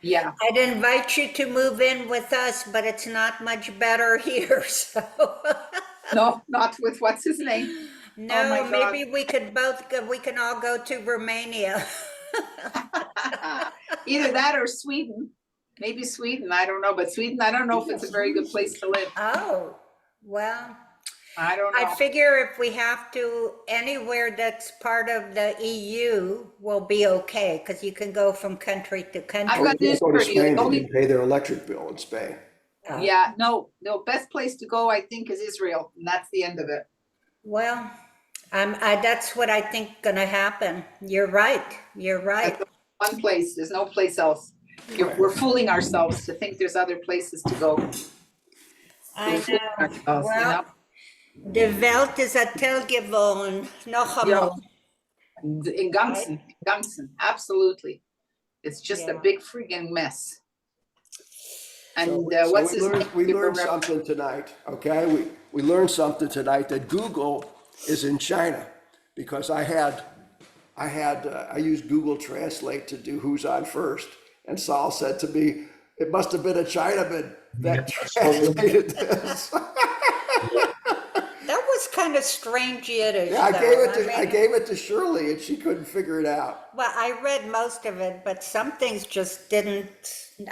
Yeah. I'd invite you to move in with us, but it's not much better here, so. No, not with what's his name? Oh my No, God. maybe we could both go, we can all go to Romania. Either that or Sweden. Maybe Sweden, I don't know, but Sweden, I don't know if it's a very good place to live. Oh, well, I don't I know. figure if we have to, anywhere that's part of the EU will be okay, because you can go from country to I've country. got You this can't go to for you. Spain, they Only, can pay their electric bill in Spain. yeah, no, best place to go, I think, is Israel, and that's the end of it. Well, that's what I think gonna happen. You're right, you're right. That's the one place, there's no place else. We're fooling ourselves to think there's other places to go. I We're fooling know. ourselves, you Well, know? de Welt is a telgewoon, nog eenmaal. In Gamsen, absolutely. It's just a Yeah. big freaking mess. And So what's his we name? learned something tonight, okay? We learned something tonight that Google is in China because I used Google Translate to do who's on first. And Saul said to me, it must have been a Chinaman that translated this. That was kind of strange Yiddish. Yeah, though. I gave it to Shirley and she couldn't figure it out. Well, I read most of it, but some things just didn't.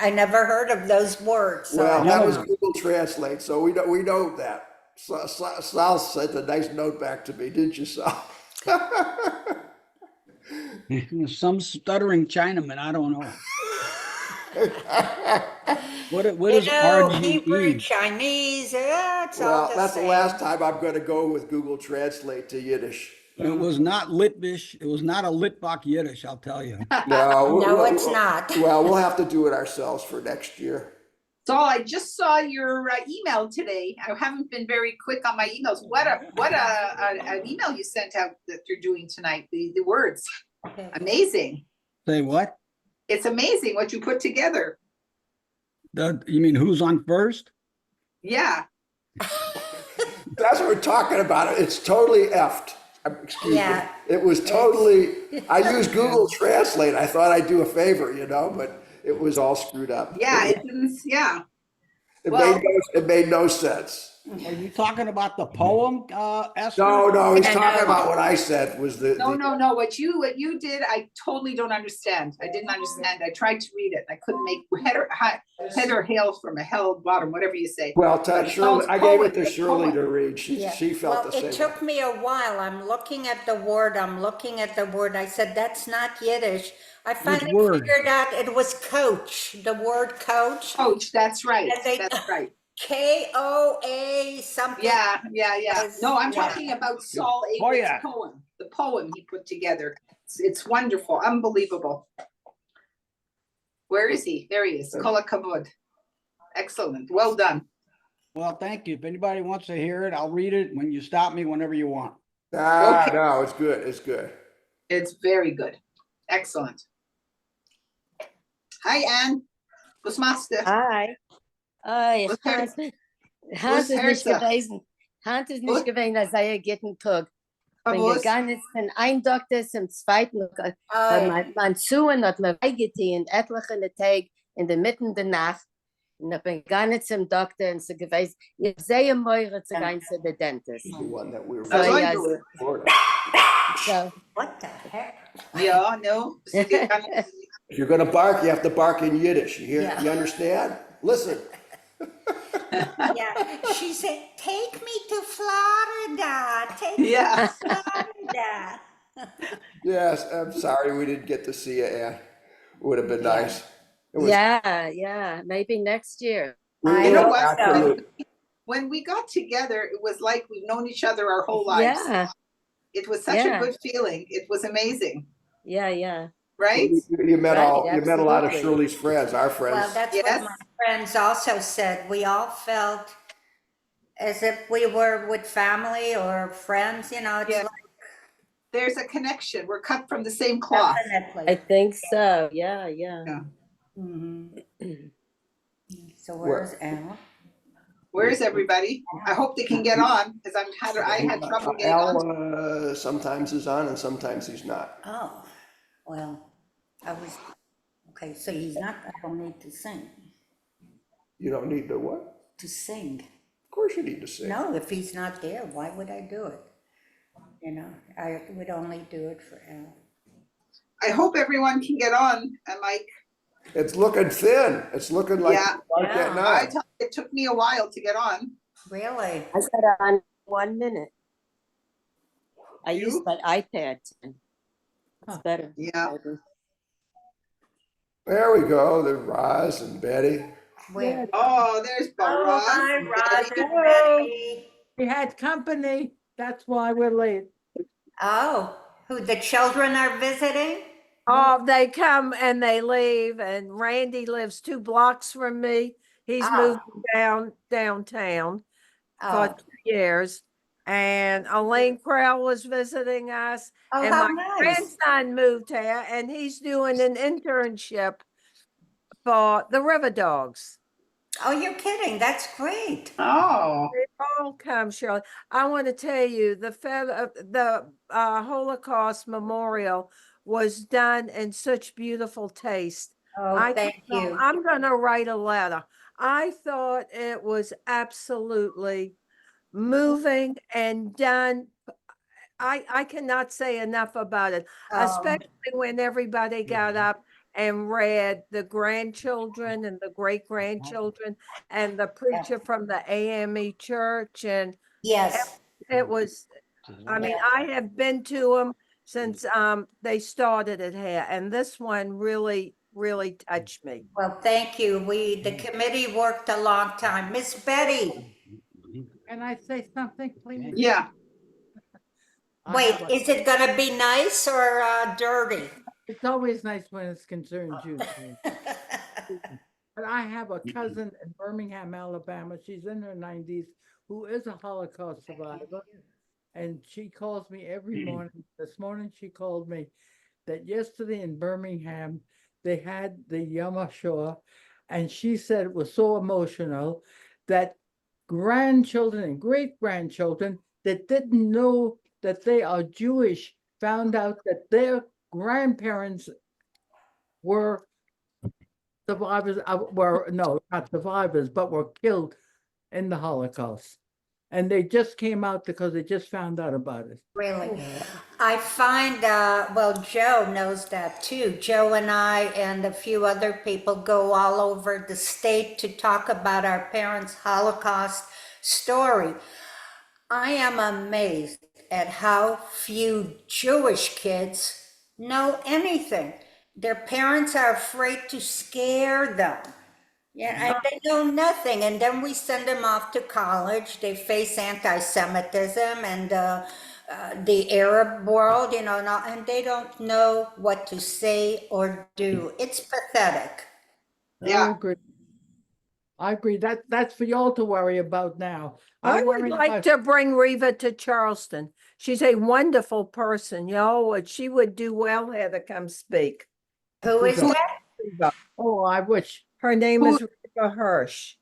I never heard of those words. So Well, that was Google Translate, so we know that. Sal sent a nice note back to me, didn't you, Sal? Some stuttering Chinaman, I don't know. What is Hebrew, RGE? Chinese, it's all Well, the that's the same. last time I'm going to go with Google Translate to Yiddish. It was not Litvish. It was not a Litvak Yiddish, I'll tell you. No, No, it's not. Well, we'll have to do it ourselves for next year. So I just saw your email today. I haven't been very quick on my emails. What an email you sent out that you're doing tonight. The words, amazing. Say what? It's amazing what you put together. You mean who's on first? Yeah. That's what we're talking about. It's totally effed. Excuse Yeah. me. It was totally, I used Google Translate. I thought I'd do a favor, but it was all screwed up. Yeah, it didn't, yeah. It made no sense. Are you talking about the poem, Esther? No, he's talking about what I said was the. No. What you did, I totally don't understand. I didn't understand. I tried to read it. I couldn't make header hail from a hell bottom, whatever you say. Well, Shirley, I gave it to Shirley to read. She felt the same. It took me a while. I'm looking at the word. I said, that's not Yiddish. I finally figured out it was coach, the word coach. Coach, that's right. That's right. KOA something. Yeah. No, I'm talking about Saul Avery's poem. The poem he put together. It's wonderful, unbelievable. Where is he? There he is. Kol hakavod. Excellent. Well done. Well, thank you. If anybody wants to hear it, I'll read it when you stop me whenever you want. Okay. No, it's good. It's good. It's very good. Excellent. Hi, Anne. Was machst du? Hi. Hans ist nicht gewesen. Hans ist nicht gewesen, als sei guten Tag. Bin gegangen von ein Doktor zum zweiten. Man zu und hat mir beigetan, etliche Tage in der Mitte der Nacht. Und ich bin gegangen zum Doktor und so gewesen, ich sehe Meure zu gehen zu der Dentist. The one that we were So, What the heck? Yeah, no. If you're going to bark, you have to bark in Yiddish. You hear? Yeah. You understand? Listen. Yeah, she said, take me to Florida. Take me Yeah. to Florida. Yes, I'm sorry we didn't get to see you, Ann. Would have been nice. It was, yeah, maybe next year. You know what? absolutely. When we got together, it was like we've known each other our whole lives. Yeah, It was such a good feeling. It was amazing. Yeah. Right? You met Right, you met a lot of absolutely. Shirley's friends, our friends. Well, that's Yes. what my friends also said. We all felt as if we were with family or friends, It's Yeah. like There's a connection. We're cut from the same cloth. definitely. I think so. Yeah. Mhm. So where's Al? Where is everybody? I hope they can get on because I had trouble getting on. Al sometimes is on and sometimes he's not. Oh, well, I was, Okay, so he's not, I don't need to sing. You don't need to what? To sing. Of course you need to sing. No, if he's not there, why would I do it? You know, I would only do it for Al. I hope everyone can get on, Mike. It's looking thin. It's looking like Yeah. people aren't getting I on. tell you, it took me a while to get on. Really? I said on 1 minute. I use my iPad. It's better. Yeah. There we go. There's Roz and Betty. Where? Oh, there's Roz. Hi, Roz and Hello. Betty. We had company, that's why we're late. Oh, who, the children are visiting? Oh, they come and they leave, and Randy lives 2 blocks from me. He's moved downtown for Oh, 2 years. And Elaine Crowell was visiting us, oh, and how my nice. grandson moved here, and he's doing an internship for the River Dogs. Oh, you're kidding. That's great. Oh, They all come, Shirley. I want to tell you, the Holocaust Memorial was done in such beautiful taste. Oh, thank you. I'm gonna write a letter. I thought it was absolutely moving and done. I cannot say enough about it, especially when everybody got up and read the grandchildren and the great grandchildren and the preacher from the AME church. And Yes. it was, I mean, I have been to them since they started it here, and this one really, really touched me. Well, thank you. The committee worked a long time. Miss Betty, Can I say something, please? yeah. wait, is it gonna be nice or dirty? It's always nice when it's concerned you. But I have a cousin in Birmingham, Alabama. She's in her 90s, who is a Holocaust survivor. And she calls me every morning. This morning she called me that yesterday in Birmingham, they had the Yom HaShoah, and she said it was so emotional that grandchildren and great-grandchildren that didn't know that they are Jewish found out that their grandparents were survivors, no, not survivors, but were killed in the Holocaust. And they just came out because they just found out about it. Really? I find, well, Joe knows that too. Joe and I and a few other people go all over the state to talk about our parents' Holocaust story. I am amazed at how few Jewish kids know anything. Their parents are afraid to scare them. Yeah, and they know nothing. And then we send them off to college. They face anti-Semitism and the Arab world, you know, and they don't know what to say or do. It's pathetic. Yeah. I agree. That's for y'all to worry about now. I would like to bring Reva to Charleston. She's a wonderful person, she would do well here to come speak. Who is that? Reva. Oh, I wish. Her name is Rebecca Hirsch.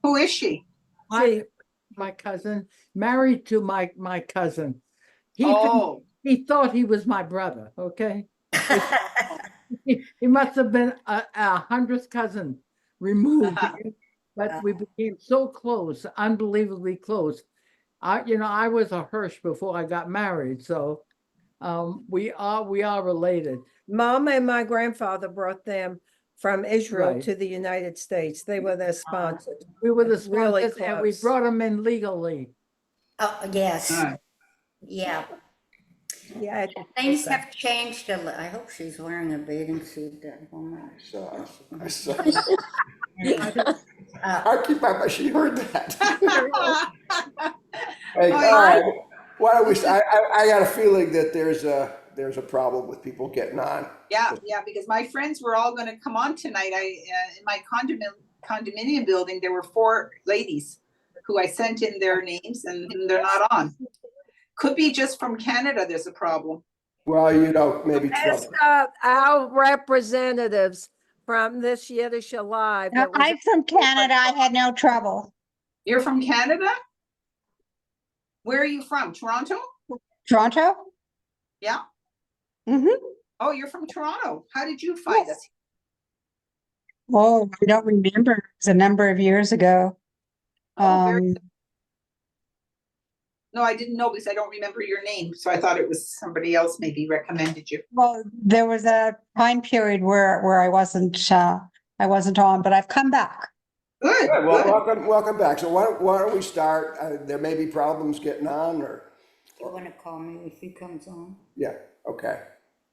Who is she? My cousin, married to my cousin. He thought he was my brother, okay? He must have been a 100th cousin removed. But we became so close, unbelievably close. I was a Hirsch before I got married, so we are related. Mom and my grandfather brought them from Israel Right. to the United States. They were their sponsors. We were the Really sponsors, and we close. brought them in legally. Oh, yes. Right. Yeah. Yeah. Things have changed a little. I hope she's wearing a bathing suit. I saw. I keep my, she heard that. Hey, why don't we, I got a feeling that there's a problem with people getting on. Yeah, because my friends were all gonna come on tonight. In my condominium building, there were 4 ladies who I sent in their names and they're not on. Could be just from Canada, there's a problem. Well, maybe Trump. Ask our representatives from this Yiddish Alive. No, I'm from Canada. I had no trouble. You're from Canada? Where are you from? Toronto? Toronto? Yeah. Mm-hmm. Oh, you're from Toronto. How did you find us? Oh, I don't remember. It was a number of years ago. Oh, very Um, No, I didn't know because I don't remember your name, so I thought it was somebody else maybe recommended you. well, there was a time period where I wasn't on, but I've come back. Good, Good, well, good. welcome back. So why don't we start? There may be problems getting on or, You want to call me if he comes on? yeah, okay.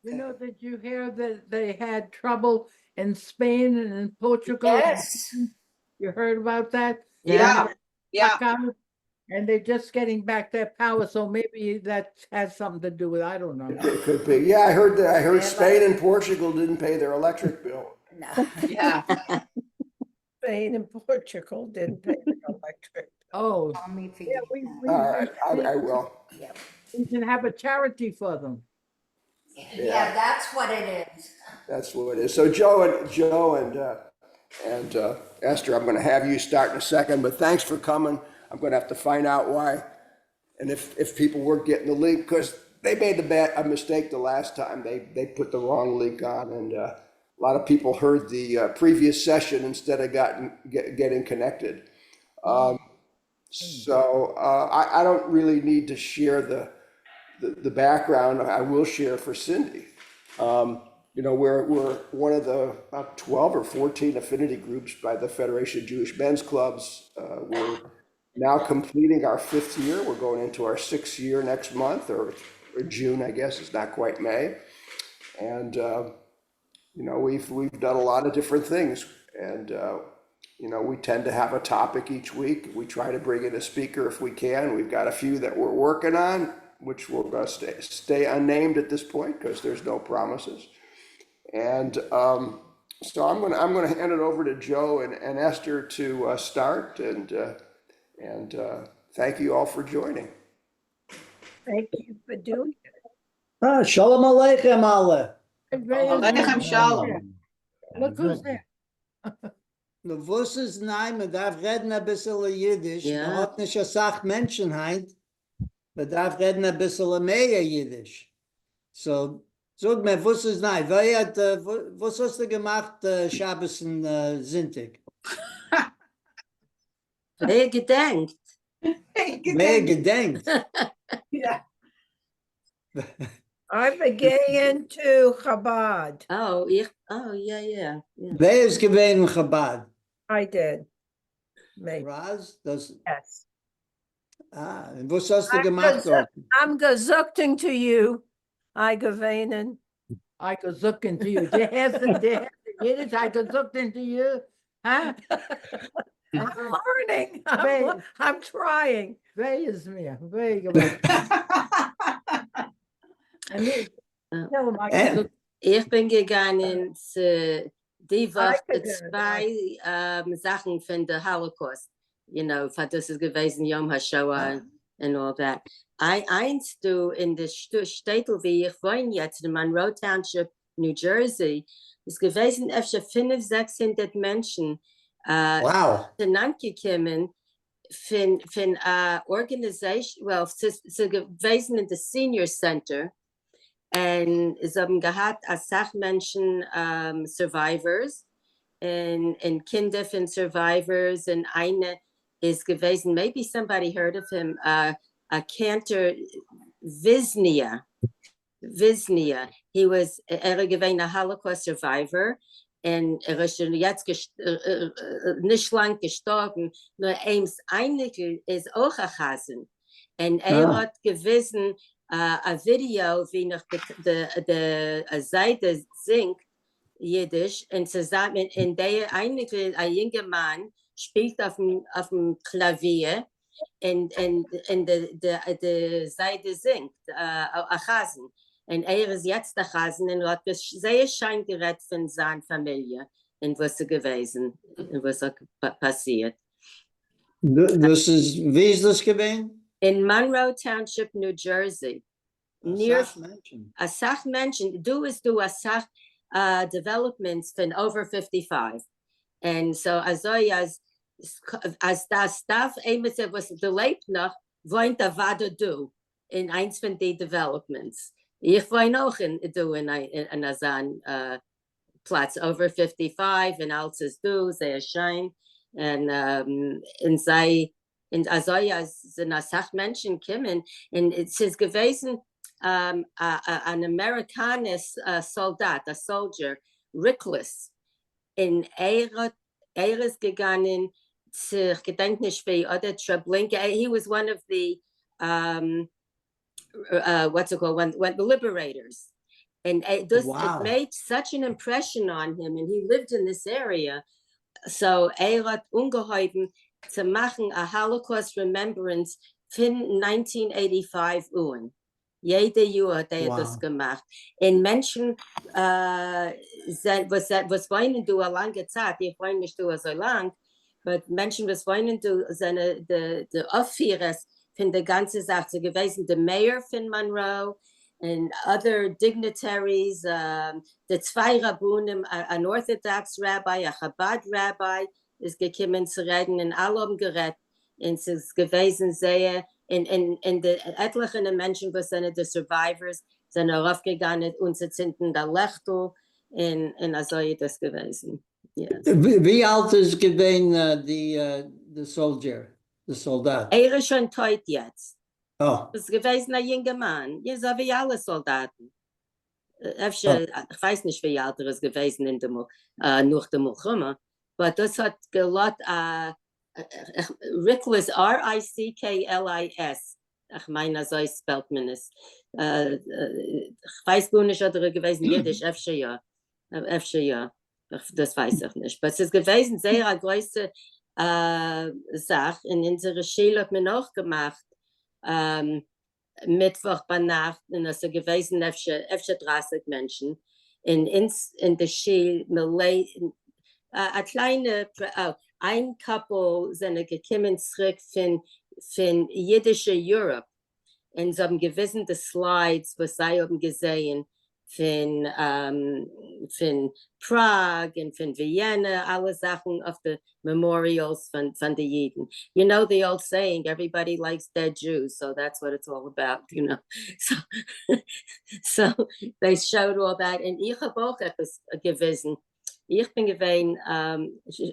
You know, did you hear that they had trouble in Spain and in Portugal? Yes. You heard about that? Yeah, yeah. Blackout, and they're just getting back their power, so maybe that has something to do with, I don't know. It could be. Yeah, I heard that. I heard Yeah, Spain and Portugal didn't pay their electric bill. No. Yeah. Spain and Portugal didn't pay the electric. Oh, Call me if you yeah, get time. All right, I will. we can have a charity for them. Yeah, that's what it is. That's what it is. So Joe and Esther, I'm going to have you start in a second, but thanks for coming. I'm going to have to find out why, and if people weren't getting the link, because they made a mistake the last time. They put the wrong link on, and a lot of people heard the previous session instead of getting connected. So I don't really need to share the background. I will share for Cindy. You know, we're one of the about 12 or 14 affinity groups by the Federation of Jewish Men's Clubs. We're now completing our 5th year. We're going into our 6th year next month, or June, I guess. It's not quite May. And you know, we've done a lot of different things, and you know, we tend to have a topic each week. We try to bring in a speaker if we can. We've got a few that we're working on, which we're going to stay unnamed at this point because there's no promises. And so I'm going to hand it over to Joe and Esther to start. And thank you all for joining. Thank you for doing it. Shalom Aleichem, alle. Aleichem shalom. Look who's there. Du wusstest, nein, man darf reden ein bisschen Jiddisch. Man hat nicht gesagt Menschenheit. Man darf reden ein bisschen mehr Jiddisch. So, sag mir, wusstest, nein, was hast du gemacht, Shabbos und Sintig? Wer gedenkt? Wer gedenkt? Yeah. I began to Chabad. Oh, yeah. Wer ist gewesen in Chabad? I did. Me. Raz? Das, Yes. und was hast du gemacht dort? I'm gezuckting to you. I gewenen. I could look into you. Der Yiddish, I could look into you. Huh? I'm learning. Very- I'm trying. Wer ist mir? Wer gemacht? No, I could look. Ich bin gegangen zu die Woche gegangen. 2 Sachen von der Holocaust. You know, das ist gewesen, Yom HaShoah and all that. Eins du in der Städtel, wie ich wohne jetzt, in Monroe Township, New Jersey, ist gewesen, öfter 500, 600 Menschen Wow. gekommen von Organisation, well, sie gewesen in the Senior Center, und sie haben gehabt als Sachmenschen Survivors und Kinder von Survivors, und eine is gewesen, maybe somebody heard of him, a Cantor Wisnia. He was gewesen a Holocaust survivor, and ist schon jetzt nicht lang gestorben, nur Ames Einige ist auch a Chasen. Und hat gewissen a Video, wie noch de Seite singt, Jiddisch, und zusammen in der Einige, ein junger Mann, spielt auf dem Klavier, und de Seite singt, a Chasen. Und ist jetzt der Chasen, und hat sehr schein gerät von seiner Familie, und was gewesen, und was passiert. Wie ist das gewesen? In Monroe Township, New Jersey, near Menschen. a Sach mentioned, do a Sach developments from over 55. And so as das Staff Amos was delayed noch, wollte Vado do in eins von den developments. Ich wollte auch in Azan Platz over 55 and Altes du, sehr schön. Und sei, in Azoya sind as 8 Menschen kommen, und es ist gewesen an Amerikanis Soldat, a soldier, Rickless, in ist gegangen zu, ich gedenk nicht wie, oder Treblinka, he was one of the, what's it called, when the liberators. And this, Wow. it made such an impression on him, and he lived in this area. So hat ungeheuben zu machen a Holocaust Remembrance in 1985 Uhren. Jede Jahr hat das gemacht. Und Menschen, was wollen du a lange Zeit, die wollen nicht du so lang, aber Menschen, was wollen du, seine, die Aufführers von der ganzen Sache gewesen, der Mayor von Monroe, and other dignitaries, the zwei Rabbunim, an Orthodox rabbi, a Chabad rabbi, is gekommen zu reden, und alle haben geredet, und es ist gewesen sehr, und die etlichen Menschen, was sind die Survivors, sind aufgegangen und sie sind in der Lechtel, und also ist das gewesen. Yes. Wie alt ist gewesen the soldier, the Soldat? Ist schon tot jetzt. Oh. Es ist gewesen ein junger Mann, ja, so wie alle Soldaten. Ich weiß nicht, wie alt ist gewesen in dem, nach dem Milchama, aber das hat gelot, Ricklis, Ricklis. Ich meine, so spellt man es. Ich weiß gar nicht, oder gewesen Yiddish, ja. Das weiß ich nicht. Aber es ist gewesen sehr eine große Sache. In unserer Schule hat man auch gemacht, Mittwoch bei Nacht, und es ist gewesen, öfter 30 Menschen. In der Schule, eine kleine, ein Couple sind gekommen zurück von jüdischer Europe. Und sie haben gewissen die Slides, was sie haben gesehen, von Prague und von Vienna, alle Sachen auf the memorials von den Jiden. You know the old saying, everybody likes dead Jews, so that's what it's all about, you know. So they showed all that, and ich habe auch etwas gewissen. Ich bin gewesen,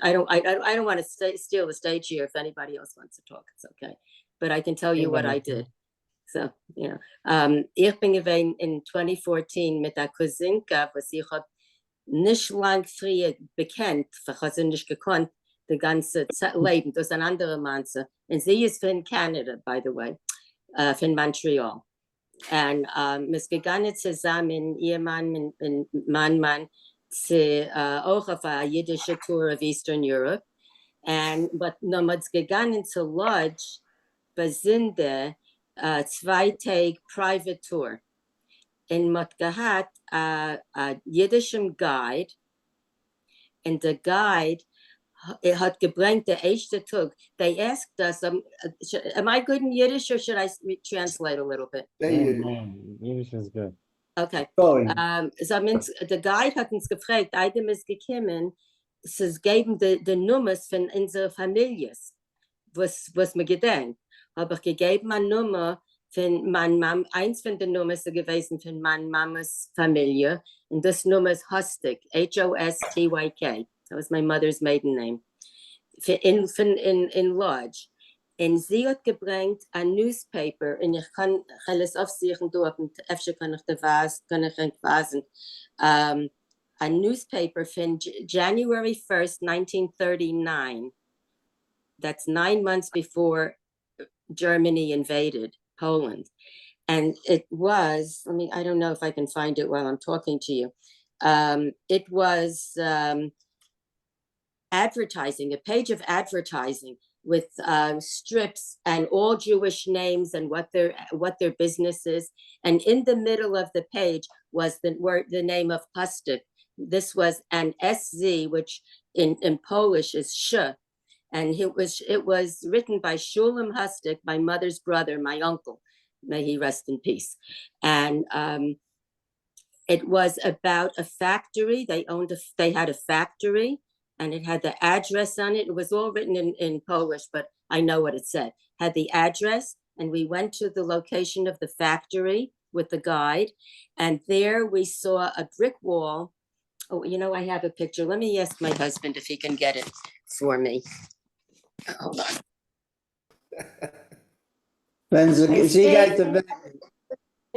I don't want to steal the stage here. If anybody else wants to talk, it's okay. But I can tell you what I did. So, yeah. Ich bin gewesen in 2014 mit der Cousinka, was ich hab nicht lang früher bekannt, weil sie nicht gekonnt, das ganze Leben, das ist ein anderer Mann. Und sie ist von Canada, by the way, von Montreal. Und wir sind gegangen zusammen, ihr Mann und mein Mann, auch auf eine jüdische Tour of Eastern Europe. Und wir sind gegangen zur Lodge, Basinde, 2 Tage Private Tour. Und man hat a jüdischen Guide, und der Guide hat gebracht der erste Tag. They asked us, am I good in Yiddish, or should I translate a little bit? Yiddish is good. Okay. So der Guide hat uns gefragt, einem ist gekommen, es geben die Nummers von unserer Familie, was wir gedenken. Habe ich gegeben eine Nummer von meiner Mama, eins von den Nummern ist gewesen von meiner Mamas Familie, und das Nummer ist Hostyk, Hostyk. That was my mother's maiden name. In Lodge. Und sie hat gebracht ein Newspaper, und ich kann alles aufsuchen dort, und öfter kann ich lesen, ein Newspaper von January 1st, 1939. That's 9 months before Germany invaded Poland. And it was, I don't know if I can find it while I'm talking to you. It was advertising, a page of advertising with strips and all Jewish names and what their business is. And in the middle of the page was the name of Hostyk. This was an SZ, which in Polish is sh. And it was written by Shulam Hostyk, my mother's brother, my uncle. May he rest in peace. And it was about a factory. They had a factory, and it had the address on it. It was all written in Polish, but I know what it said. Had the address, and we went to the location of the factory with the guide, and there we saw a brick wall Oh, you know, I have a picture. Let me ask my husband if he can get it for me. Hold on. Can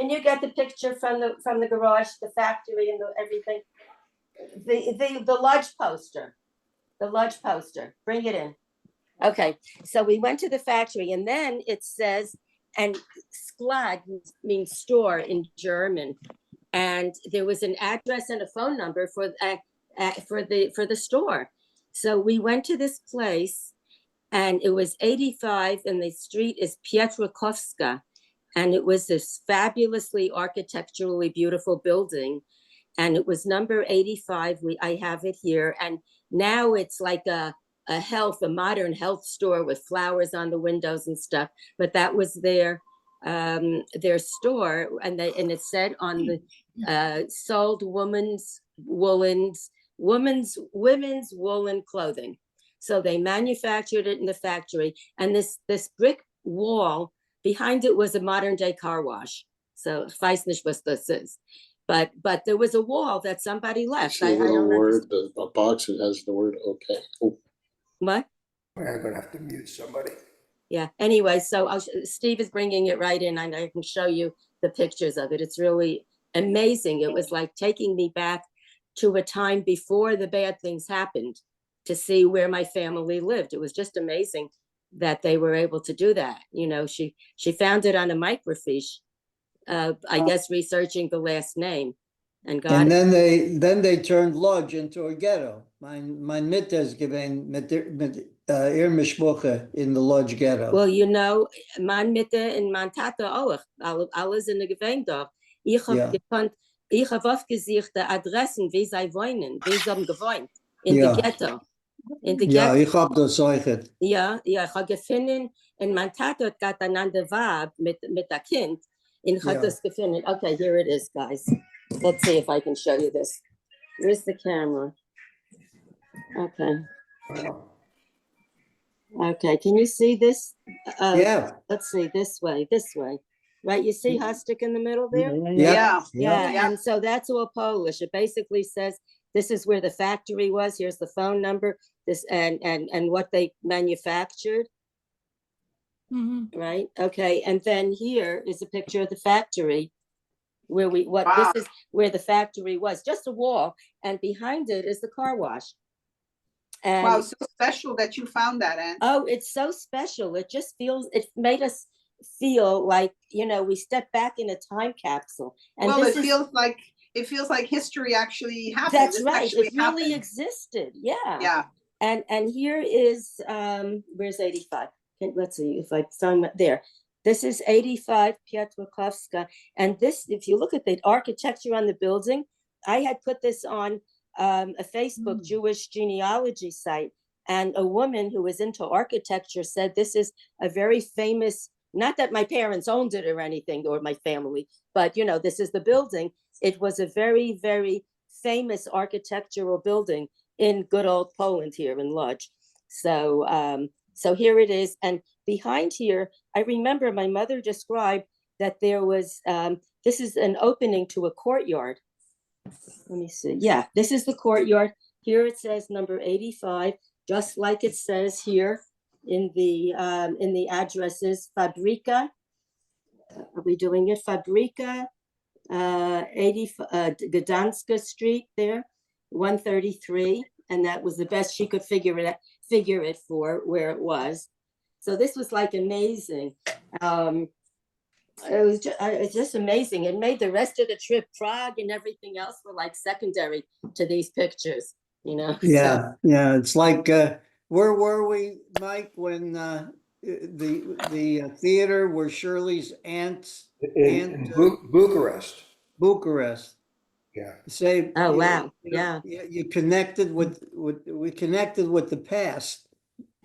you get the picture from the garage, the factory, and everything? The lodge poster. The lodge poster. Bring it in. Okay, so we went to the factory, and then it says, and Sklad means store in German, and there was an address and a phone number for the store. So we went to this place, and it was 85, and the street is Pietrokowska, and it was this fabulously architecturally beautiful building, and it was number 85. I have it here, and now it's like a modern health store with flowers on the windows and stuff. But that was their store, and it said on the sold women's woolen clothing. So they manufactured it in the factory, and this brick wall behind it was a modern day car wash. So ich weiß nicht was this is. But there was a wall that somebody left. I don't word, a box that has the word okay. Oh. What? I'm gonna have to mute somebody. Yeah, anyway, so Steve is bringing it right in, and I can show you the pictures of it. It's really amazing. It was like taking me back to a time before the bad things happened to see where my family lived. It was just amazing that they were able to do that. You know, she found it on a microfiche, I guess researching the last name, and got And it. then they turned Lodge into a ghetto. Mein Mitte is given mit ihr Mishpuche in the Lodge ghetto. Well, you know, mein Mitte and mein Tata auch, alles in der Gewändorf. Ich hab aufgesicht die Adressen, wie sie wohnen, wie sie haben gewohnt, in der Ghetto. Ja, ich hab das euchet. Ja, ich hab gefunden, und mein Tata hat got einander Wab mit der Kind, und ich hab das gefunden. Okay, here it is, guys. Let's see if I can show you this. Where's the camera? Okay. Okay, can you see this? Yeah. Let's see, this way. Right, you see Hostik in the middle there? Yeah. And so that's all Polish. It basically says this is where the factory was. Here's the phone number. This and what they manufactured. Right. Okay. And then here is a picture of the factory where this is where the factory was, just a wall, and behind it is the car wash. And wow, so special that you found that, Anne. Oh, it's so special. It made us feel like, you know, we stepped back in a time capsule. And well, it feels like history actually happened. That's right. It really existed. Yeah. Yeah. And here is where's 85? Let's see if I found it there. This is 85 Pietrokowska. And this, if you look at the architecture on the building, I had put this on a Facebook Jewish genealogy site. And a woman who was into architecture said this is a very famous, not that my parents owned it or anything, or my family, but, you know, this is the building. It was a very, very famous architectural building in good old Poland here in Lodz. So here it is. And behind here, I remember my mother described that there was, this is an opening to a courtyard. Let me see. Yeah, this is the courtyard. Here it says number 85, just like it says here in the addresses, Fabrika. Are we doing it? Fabrika, 80 Gdanska Street there, 133. And that was the best she could figure it for where it was. So this was like amazing. It was just amazing. It made the rest of the trip, Prague and everything else, were like secondary to these pictures, you know? Yeah, yeah. It's like, where were we, Mike, when the theater where Shirley's aunt's in Bucharest. Bucharest. Yeah. Say, oh wow, yeah. You connected we connected with the past.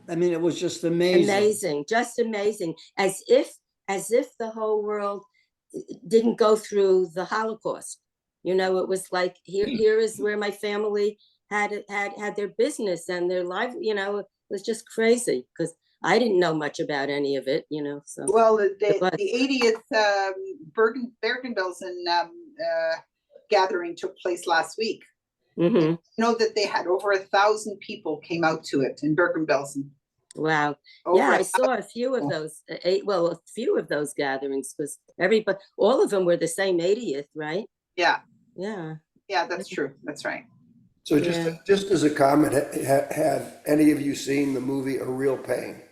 I mean, it was just amazing. Amazing, just amazing. As if the whole world didn't go through the Holocaust. You know, it was like here is where my family had their business and their life. You know, it was just crazy because I didn't know much about any of it. You know, so well, the 80th Bergen-Belsen gathering took place last week. Mm-hmm. Know that they had over 1,000 people came out to it in Bergen-Belsen. Wow. Over Yeah, I 1,000. saw a few of those, a few of those gatherings, because all of them were the same 80th, right? Yeah, Yeah. yeah, that's true. That's right. So Yeah. just as a comment, had any of you seen the movie A Real Pain?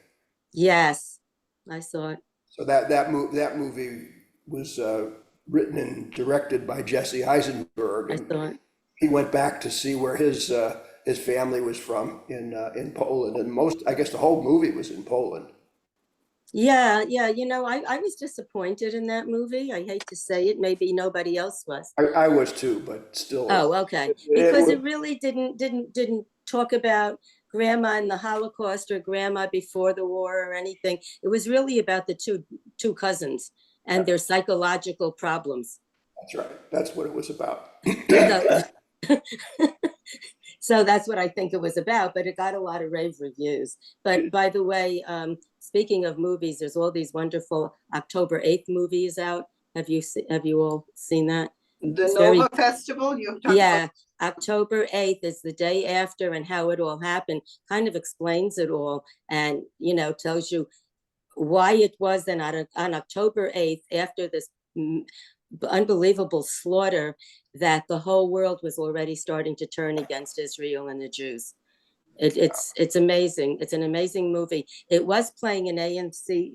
Yes, I saw it. So that movie was written and directed by Jesse Eisenberg, I and saw it. he went back to see where his family was from in Poland, and I guess the whole movie was in Poland. Yeah, yeah. I was disappointed in that movie. I hate to say it. Maybe nobody else was. I was too, but still. Oh, okay. Because it really didn't talk about grandma in the Holocaust or grandma before the war or anything. It was really about the two cousins and their psychological problems. That's right. That's what it was about. So that's what I think it was about, but it got a lot of rave reviews. But by the way, speaking of movies, there's all these wonderful October 8th movies out. Have you all seen that? The Nova Festival? Yeah, October 8th is the day after, and how it all happened kind of explains it all, and tells you why it was then on October 8th, after this unbelievable slaughter, that the whole world was already starting to turn against Israel and the Jews. It's amazing. It's an amazing movie. It was playing in AMC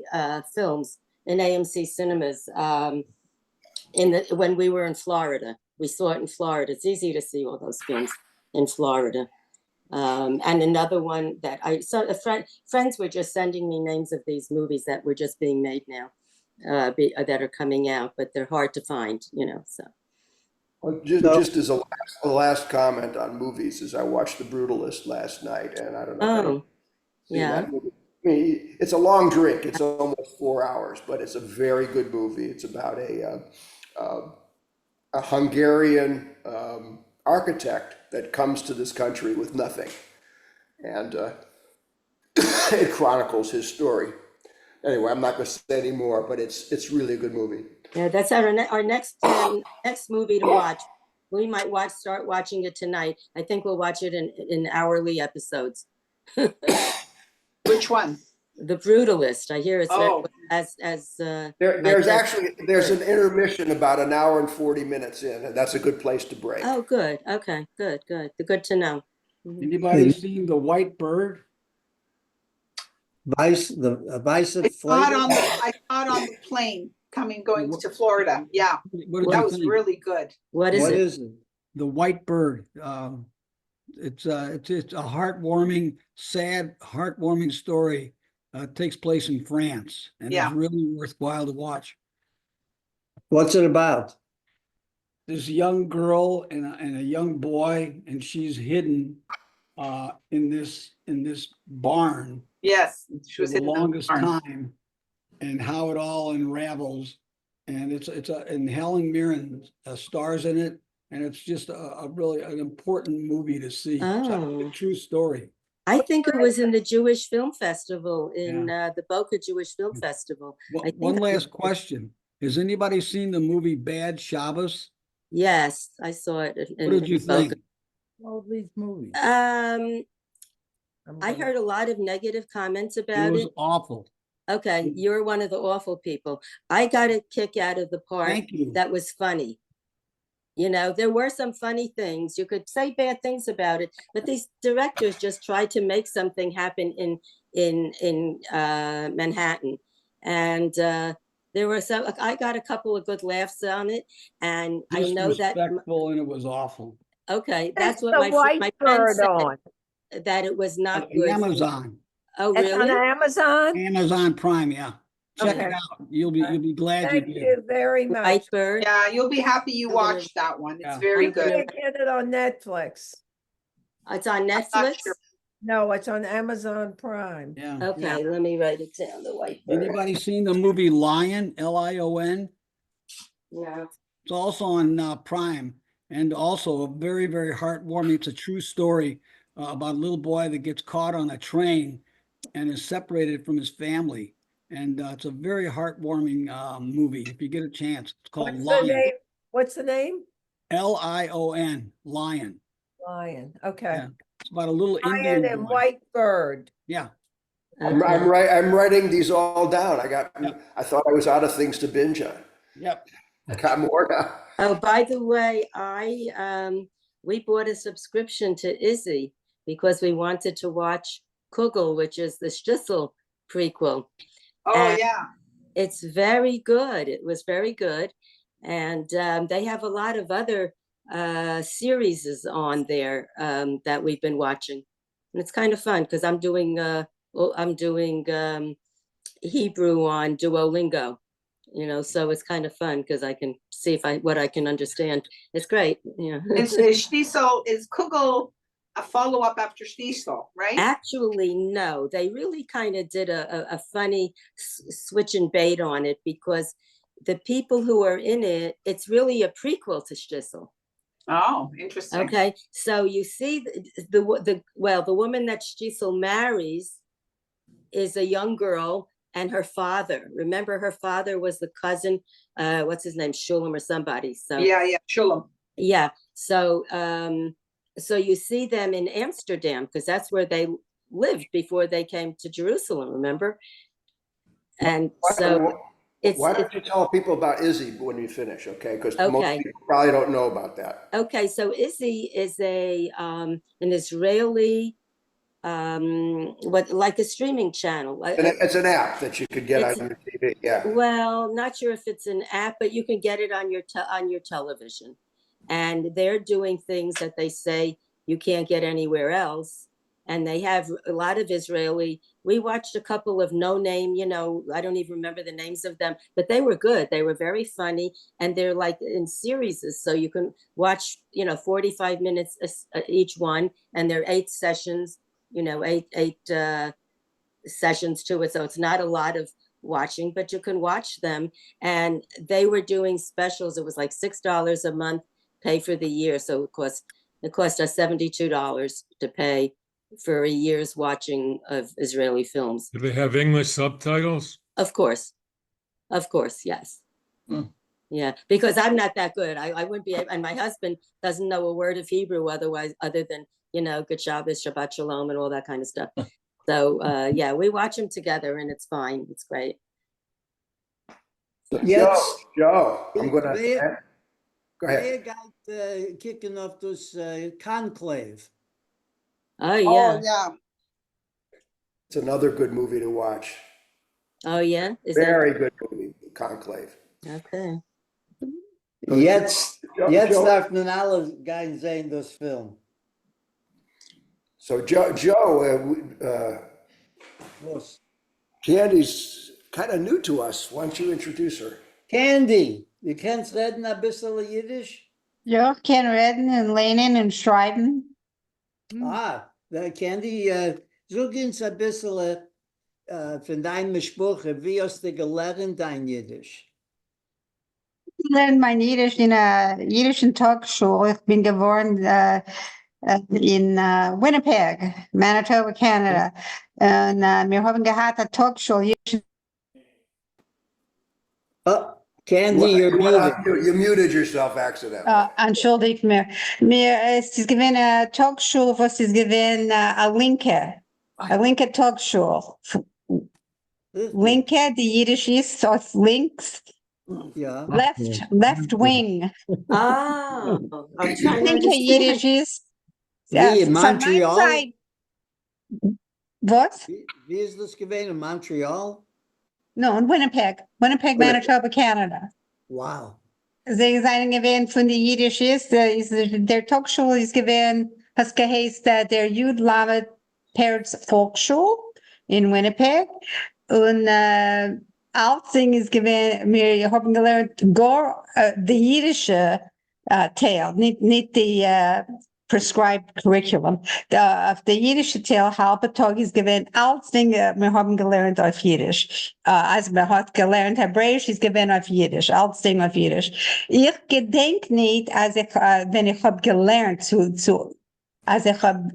films, in AMC cinemas, when we were in Florida. We saw it in Florida. It's easy to see all those films in Florida. And another one that I saw, friends were just sending me names of these movies that were just being made now, that are coming out, but they're hard to find, so. Well, just as a last comment on movies, as I watched The Brutalist last night, and I don't know. Oh, yeah. That movie. I mean, it's a long drink. It's almost 4 hours, but it's a very good movie. It's about a Hungarian architect that comes to this country with nothing, and it chronicles his story. Anyway, I'm not going to say any more, but it's really a good movie. Yeah, that's our next movie to watch. We might start watching it tonight. I think we'll watch it in hourly episodes. Which one? The Brutalist. I hear it's there's an intermission about an hour and 40 minutes in, and that's a good place to break. Oh, good. Okay, good. Good to know. Anybody seen The White Bird? I saw it on the plane going to Florida. Yeah, that was really good. What is it? The White Bird. It's a heartwarming, sad, heartwarming story. It takes place in France, and it's really worthwhile to watch. What's it about? This young girl and a young boy, and she's hidden in this barn. Yes, she was for the longest time, and how it all unravels. And and Helen Mirren stars in it, and it's just a really an important movie to see. Oh. It's a true story. I think it was in the Jewish Film Festival, in the Boca Jewish Film Festival. One last question. Has anybody seen the movie Bad Shabbos? Yes, I saw it. What did you think? All these movies. I heard a lot of negative comments about it. It was awful. Okay, you're one of the awful people. I got a kick out of the part that was funny. There were some funny things. You could say bad things about it, but these directors just tried to make something happen in Manhattan. And there were I got a couple of good laughs on it, and I know that. Disrespectful, and it was awful. Okay, that's what my friend said. That it was not good. Amazon. Oh, really? It's on Amazon? Amazon Prime, yeah. Check it out. You'll be glad you did. Thank you very much. White Bird. Yeah, you'll be happy you watched that one. It's very good. You get it on Netflix. It's on Netflix? Sure. No, it's on Amazon Prime. Yeah. Okay, let me write it down. The White Bird. Anybody seen the movie Lion? Lion? No. It's also on Prime, and also a very, very heartwarming. It's a true story about a little boy that gets caught on a train and is separated from his family. And it's a very heartwarming movie. If you get a chance, it's called Lion. What's the name? Lion. Lion. Lion, okay. Yeah. It's about a little Lion Indian and boy. white bird. Yeah. I'm writing these all down. I thought I was out of things to binge on. Yep. I got more now. Oh, by the way, we bought a subscription to Izzy because we wanted to watch Kugel, which is the Shtisel prequel. Oh, And yeah. it's very good. It was very good. And they have a lot of other series on there that we've been watching. And it's kind of fun because I'm doing Hebrew on Duolingo, so it's kind of fun because I can see what I can understand. It's great. Yeah. Is Shtisel, is Kugel a follow-up after Shtisel, right? Actually, no, they really kind of did a funny switch and bait on it because the people who are in it, it's really a prequel to Shtisel. Oh, interesting. Okay, so you see the woman that Shtisel marries is a young girl, and her father. Remember, her father was the cousin. What's his name? Shulam or somebody. So yeah, Shulam. Yeah. So so you see them in Amsterdam because that's where they lived before they came to Jerusalem. Remember? And so why don't you tell people about Izzy when you finish, okay? Because most people probably don't know about that. Okay, so Izzy is an Israeli, like a streaming channel. It's an app that you could get on your TV. Yeah. Well, not sure if it's an app, but you can get it on your television, and they're doing things that they say you can't get anywhere else. And they have a lot of Israeli. We watched a couple of no name, I don't even remember the names of them, but they were good. They were very funny, and they're like in series, so you can watch, 45 minutes each one, and they're 8 sessions, 8 sessions to it. So it's not a lot of watching, but you can watch them. And they were doing specials. It was like $6 a month, pay for the year. So it cost us $72 to pay for a year's watching of Israeli films. Do they have English subtitles? Of course, yes. Yeah, because I'm not that good. I wouldn't be, and my husband doesn't know a word of Hebrew other than, Good Shabbos, Shabbat Shalom, and all that kind of stuff. So yeah, we watch them together, and it's fine. It's great. Yes, Joe, I'm gonna go ahead. Wer kicking off this conclave? Oh yeah. Oh yeah. It's another good movie to watch. Oh yeah. Very good movie, Conclave. Okay. Jetzt darf nun alle gehen sehen das Film. So Joe, Candy's kind of new to us. Why don't you introduce her? Candy, du kannst reden ein bisschen Yiddish? Ja, ich kann reden und lernen und schreiben. Candy, sag uns ein bisschen von deinem Spruch, wie hast du gelernt dein Yiddish? Ich lerne mein Jiddisch in einer jiddischen Talkschule. Ich bin geboren in Winnipeg, Manitoba, Canada. Und wir haben gehabt eine Talkschule. Oh, Candy, you're muted. You muted yourself accidentally. Entschuldigt mir. Es ist gewesen eine Talkschule, was ist gewesen eine linke Talkschule. Linke, die Jiddisch ist, so links. Yeah. Left wing. I'm trying to Linke Yiddish understand. ist. Wie, in Montreal? Was? Wie ist das gewesen, in Montreal? No, in Winnipeg, Manitoba, Canada. Wow. Sie sind gewesen von der Jiddisch ist, der Talkschule ist gewesen, has geheißt der Jud Lamed Perz Volksschule in Winnipeg. Und alles ist gewesen, wir haben gelernt, die jiddische Teil, nicht die prescribed curriculum. Auf der jiddische Teil, halbe Tag ist gewesen, alles Dinge, wir haben gelernt auf Jiddisch. Also wir hat gelernt, Hebräisch ist gewesen auf Jiddisch, alles Dinge auf Jiddisch. Ich gedenk nicht, als ich, wenn ich habe gelernt, als ich habe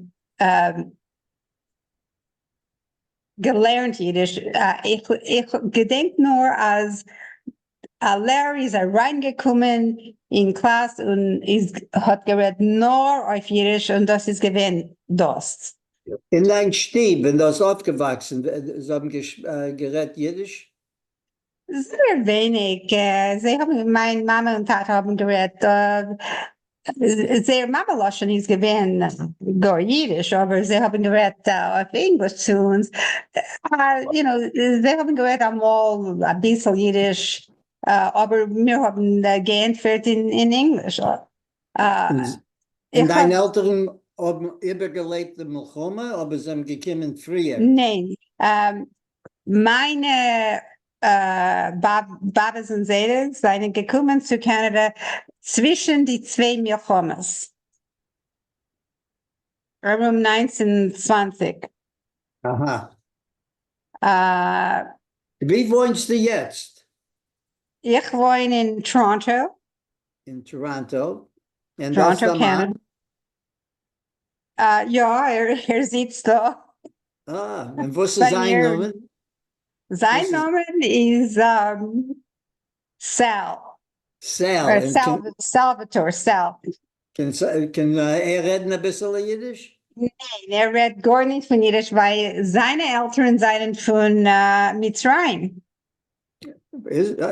gelernt Jiddisch. Ich gedenk nur als Larry ist reingekommen in Klasse und hat geredet nur auf Jiddisch und das ist gewesen das. In dein Stieb, wenn du hast aufgewachsen, sie haben geredet Jiddisch? Sehr wenig. Sie haben, meine Mama und Tata haben geredet, their Mama Loschen ist gewesen gar Jiddisch, aber sie haben geredet auf Englisch zu uns. Sie haben geredet einmal ein bisschen Jiddisch, aber wir haben geantwortet in Englisch. Und deine Eltern haben übergelebt in Milchoma, aber sie haben gekommen früher. Nein, meine Babas und Seelen sind gekommen zu Kanada zwischen die zwei Milchomas. Um 1920. Aha. Äh, Wie wohnst du jetzt? ich wohne in Toronto, In Toronto. Und das Toronto, der Canada. Mann? Ja, sitzt da. Und was ist Bei sein mir. Name? Sein Name ist Sal. Sal. Salvatore, Sal. Kann reden ein bisschen Jiddisch? Nein, redet gar nicht von Jiddisch, weil seine Eltern seien von Mitzrayim.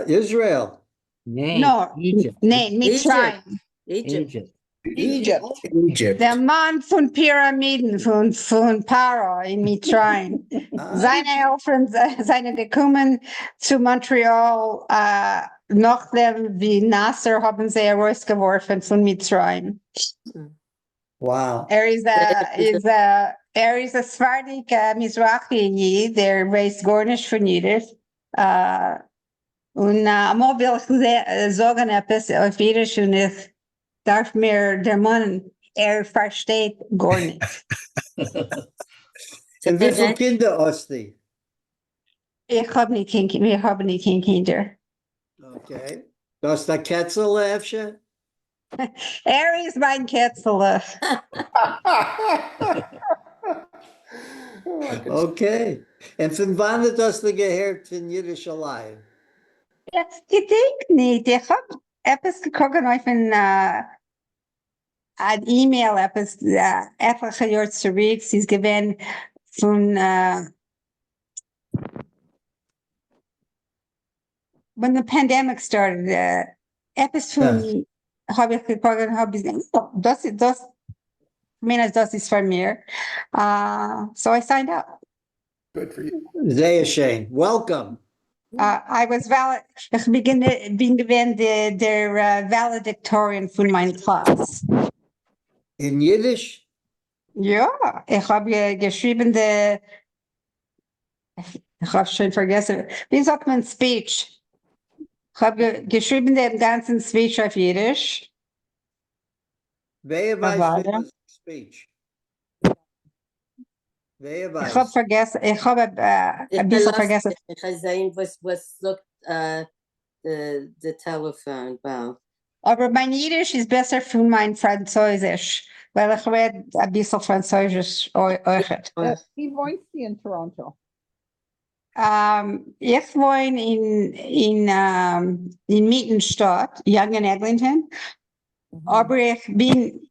Israel. No, nein, Mitzrayim. Egypt. Der Mann von Pyramiden, von Paro in Mitzrayim. Seine Eltern seien gekommen zu Montreal, nachdem wie Nasser haben sie herausgeworfen von Mitzrayim. Wow. Er is a Sephardic Mizrahi Yid, der weiß gar nicht von Jiddisch. Und einmal will ich sagen etwas auf Jiddisch und ich darf mir der Mann, versteht gar nicht. Und wie viele Kinder hast du? Wir haben nicht Kinder. Okay. Du hast ein Ketzel, Efsche? Ist mein Ketzel. Okay. Und von wann hast du gehört von Jiddisch allein? Ja, ich denke nicht. Ich habe etwas geguckt auf ein E-Mail, etwas etliche Jahre zurück. Sie ist gewesen von when the pandemic started. Etwas von habe ich geguckt und habe gesagt, das ist von mir. So I signed up. Good for you. Sehr schön. Welcome. I was ich bin gewesen der Valedictorian von meiner Class. In Yiddish? Ja, ich habe geschrieben, ich habe schon vergessen, wie sagt man Speech? Ich habe geschrieben den ganzen Speech auf Jiddisch. Wer weiß, wie das Speech? Wer weiß? Ich habe vergessen, ich habe ein bisschen vergessen. Ich habe gesehen, was sagt the telephone. Wow. Aber mein Jiddisch ist besser für mein Französisch, weil ich rede ein bisschen Französisch auch. Wie wohnst du in Toronto? Ich wohne in Mittenstadt, Young and Eglinton, aber ich bin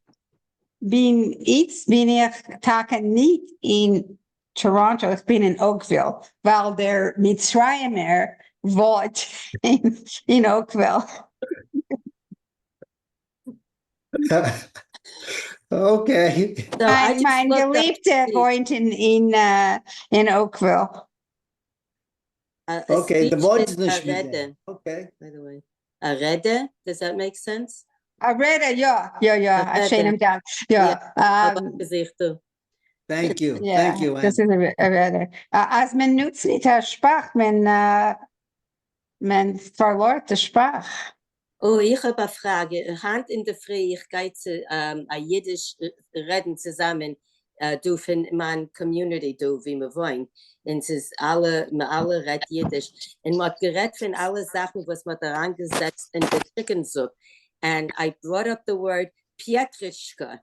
ich nicht in Toronto, ich bin in Oakville, weil der Mitzrayimer wohnt in Oakville. Okay. So mein Geliebter wohnt in Oakville. Okay, the voice is nicht reden. Okay. By the way. A rede, does that make sense? A rede, ja. I shame him down. Yeah. Thank you. Yeah, Thank you, das ist a rede. Als man nutzt nicht a Sprach, man verliert die Sprach. Oh, ich habe eine Frage. Hand in der Früh, ich gehe zu Jiddisch reden zusammen, du von meiner Community, du, wie wir wollen. Und es ist wir alle reden Jiddisch. Und man hat geredet von allen Sachen, was man daran gesetzt in der Chicken Soup. And I brought up the word Pietrischka.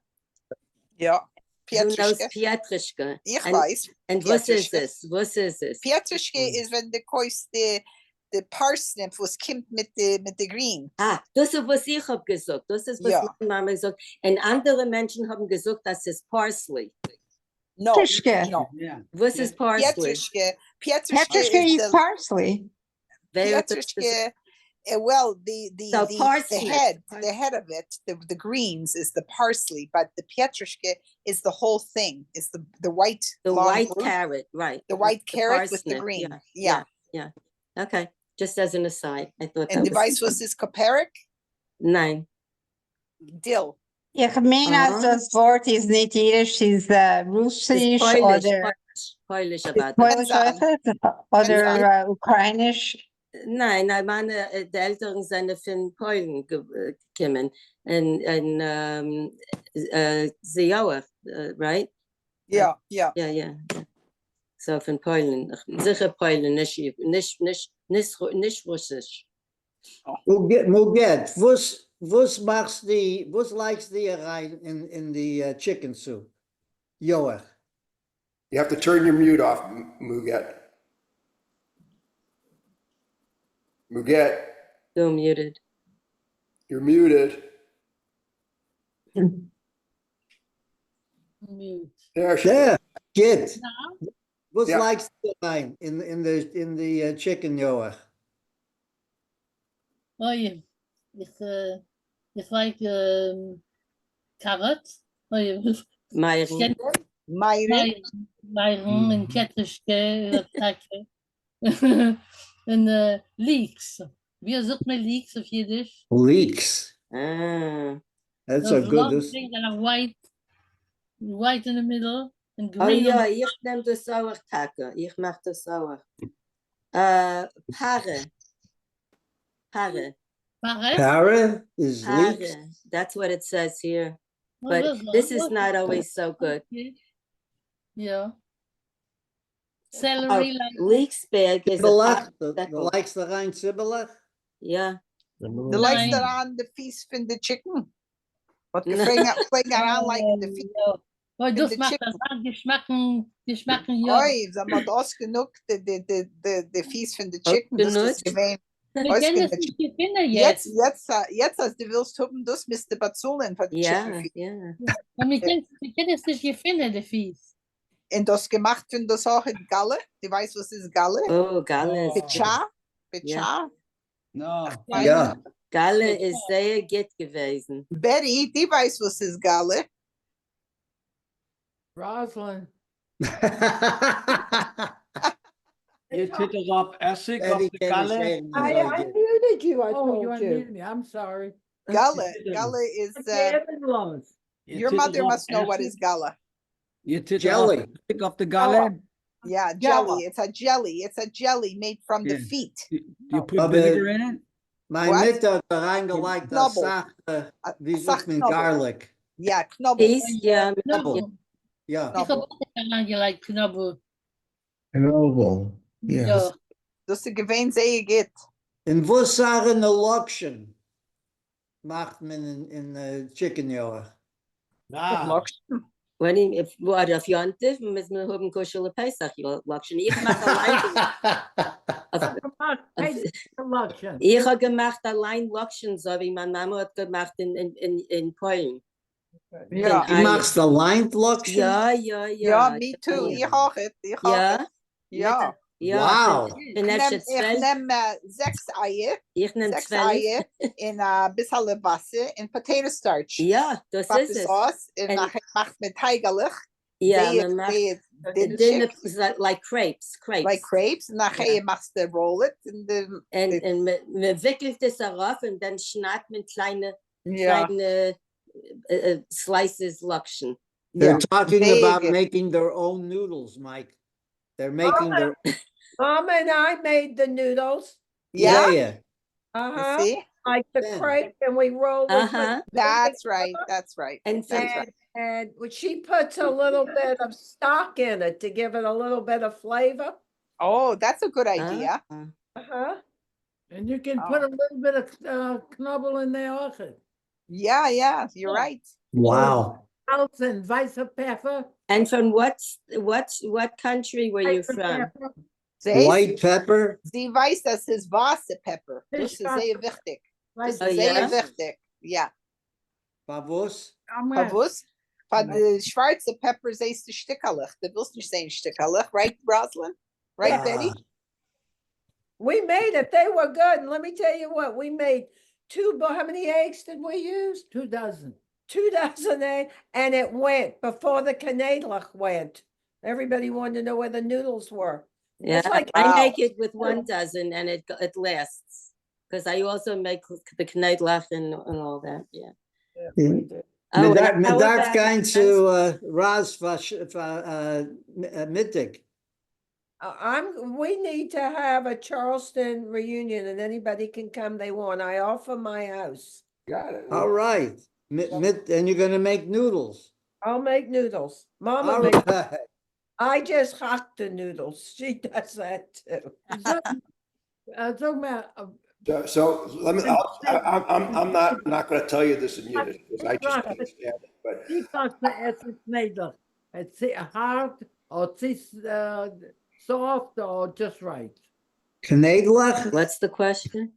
Ja, Pietrischka. Du knows Pietrischka. Ich weiß. Und was ist es? Was ist es? Pietrischka ist, wenn du kochst the parsnip was kimmt mit the green. Das ist, was ich hab gesagt. Das ist, was meine Mama gesagt. Und andere Menschen haben gesagt, das ist Parsley. No, Petrushka. no. Was ist Parsley? Petrushka is the parsley. Petrushka. Well, the head of it, the greens is the parsley, but the Petrushka is the whole thing. It's the white Carrot, right? The white carrot with the green. Yeah. Okay, just as an aside, I thought. And the vice was this Koperik? Nein. Dill. Ich meine, das Wort ist nicht Jiddisch, ist Russisch oder Polish about Polish oder Ukrainisch. Nein, meine die Eltern sind von Polen gekommen und sie auch, right? Yeah. So von Polen, sicher Polen, nicht Russisch. Muget, was likes the rein in the chicken soup? Yoach. You have to turn your mute off, Muget. Muget. You're muted. You're muted. Mute. There she Yeah, get. What Yeah. likes the rein in the chicken yoach? Oh yeah, ich like carrots. Oh yeah, Meiren. Meiren and ketchup, and leeks. Wie sucht man leeks of Yiddish? Leeks. That's a Those good. long things that are white in the middle and Oh green. ja, ich nehme das Sauerkacke. Ich mache das sauer. Pare. Para is leeks. Pare. That's what it says here. Oh, But that's this nice. is not always so good. Yeah. Celery like Leeksberg is Sibelach, a likes the rein Sibelach. yeah. The likes that on the feast from the chicken. What the fling around like the feast. Oh, das macht das an Geschmacken ja. Oi, sag mal, das genug, the feast from the chicken, das ist gewähnt. Wir kennen es nicht gefunden jetzt. Jetzt, als du willst haben, das müsste Batzulen von den Chicken Feast. Aber wir kennen es nicht gefunden, der Fies. Und das gemacht von das auch in Galle. Du weißt, was ist Galle? Oh, Galle. Becha? No. Ja. Galle ist sehr gut gewesen. Betty, die weiß, was ist Galle. Rosalind. You took it off Essex, off the Galle. I muted you, I Oh, told you you. unmuted me. I'm sorry. Galle is, your mother must know what is Galle. You took Jelly. Take off the Galle. Yeah, jelly. It's a jelly. It's a jelly made from the feet. You put vinegar in it? My What? Mutter reingelegt das Sache, wie sucht man garlic? Yeah, knobbel. Ja, Knobbel. Ja. Ich habe auch angelegt, Knobbel. Knobbel. Ja. Das ist gewähnt, sehr geht. In was sagen the Loction macht man in chicken yoach? Wenn ich war auf Jonte, müssen wir haben Kuschel Pesach Loction. Ich mache allein. Ich habe gemacht allein Loction, so wie meine Mama hat gemacht in Polen. Ja. Du machst allein Loction? Ja, me too. Ich auch. Ja. Wow. Ich nehme 6 Eier. Ich nehme 6 12. Eier in ein bisschen Wasser in Potato Starch. Ja, das ist es. Aus, und nachher macht man Teigerlich. Ja, man macht like crepes. Like crepes. Und nachher machst du roll it. Und man wickelt es darauf und dann schneidet man kleine slices Loction. They're talking about making their own noodles, Mike. They're making their. Mama and I made the noodles. Yeah. Uh-huh. See? Like the crepe, and we rolled it. That's right. And she puts a little bit of stock in it to give it a little bit of flavor. Oh, that's a good idea. Uh-huh. And you can put a little bit of Knobbel in there also. Yeah, you're right. Wow. And vice pepper. And from what country were you from? White pepper. Sie weiß, das ist weiße Pepper. Das ist sehr wichtig. Das ist sehr wichtig. Ja. Pavos. Verwusst? Von the schwarze Pepper sagst du stickerlich. Du willst nicht sagen stickerlich, right, Rosalind? Right, Betty? We made it. They were good. And let me tell you what, we made how many eggs did we use? 2 dozen. 2 dozen eggs, and it went before the Canadian went. Everybody wanted to know where the noodles were. Yeah, like, I wow. make it with 1 dozen and it lasts. Because I also make the knedlach and all that, yeah. Met and how dat about- kind to Raz Mittig. We need to have a Charleston reunion and anybody can come they want. I offer my house. Got it. All right. And you're gonna make noodles. I'll make noodles. Mama All makes, right. I just hack the noodles. She does that too. So let me, I'm not gonna tell you this in Yiddish, because I just understand it, but Die kost es ist knedlich. It's hard or it's soft or just right. Knedlach? What's the question?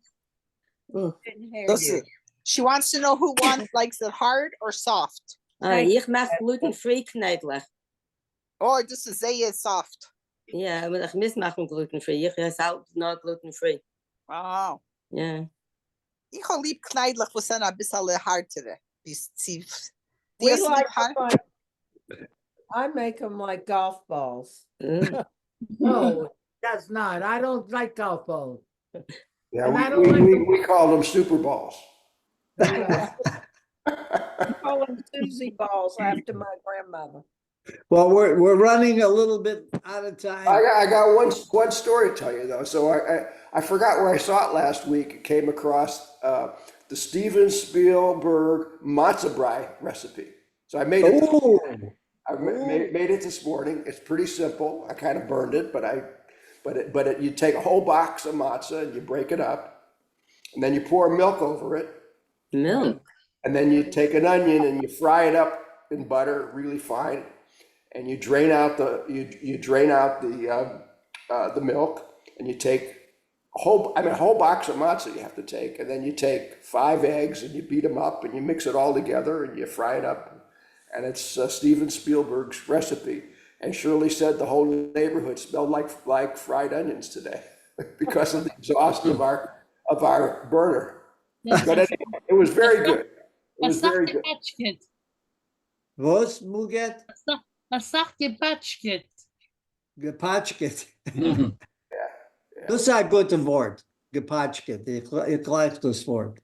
She wants to know who likes it hard or soft. Ich mach gluten-free knedlach. Oh, this is sehr soft. Ja, aber ich muss machen gluten-free. Ich esse auch not gluten-free. Oh. Ja. Ich habe lieb kneidlich, was sind ein bisschen hartere. We like I make them like golf balls. No, that's not. I don't like golf balls. yeah, And I don't like we call them super balls. We call them Susie balls after my grandmother. Well, we're running a little bit out of time. I got one story to tell you though. So I forgot where I saw it last week. Came across the Steven Spielberg matzah brei recipe. So I made it. I made it this morning. It's pretty simple. I kind of burned it, but you take a whole box of matzah and you break it up, and then you pour milk over it. Milk. And then you take an onion and you fry it up in butter really fine, and you drain out the milk, and you take a whole box of matzah you have to take, and then you take 5 eggs and you beat them up and you mix it all together and you fry it up. And it's Steven Spielberg's recipe. And Shirley said the whole neighborhood smelled like fried onions today because of the exhaust of our burner. But anyway, it was very good. It was very good. Was, Muget? Was sagt gepatschket? Gepatschket. Das ist ein gutes Wort. Gepatschket. Ich like this word.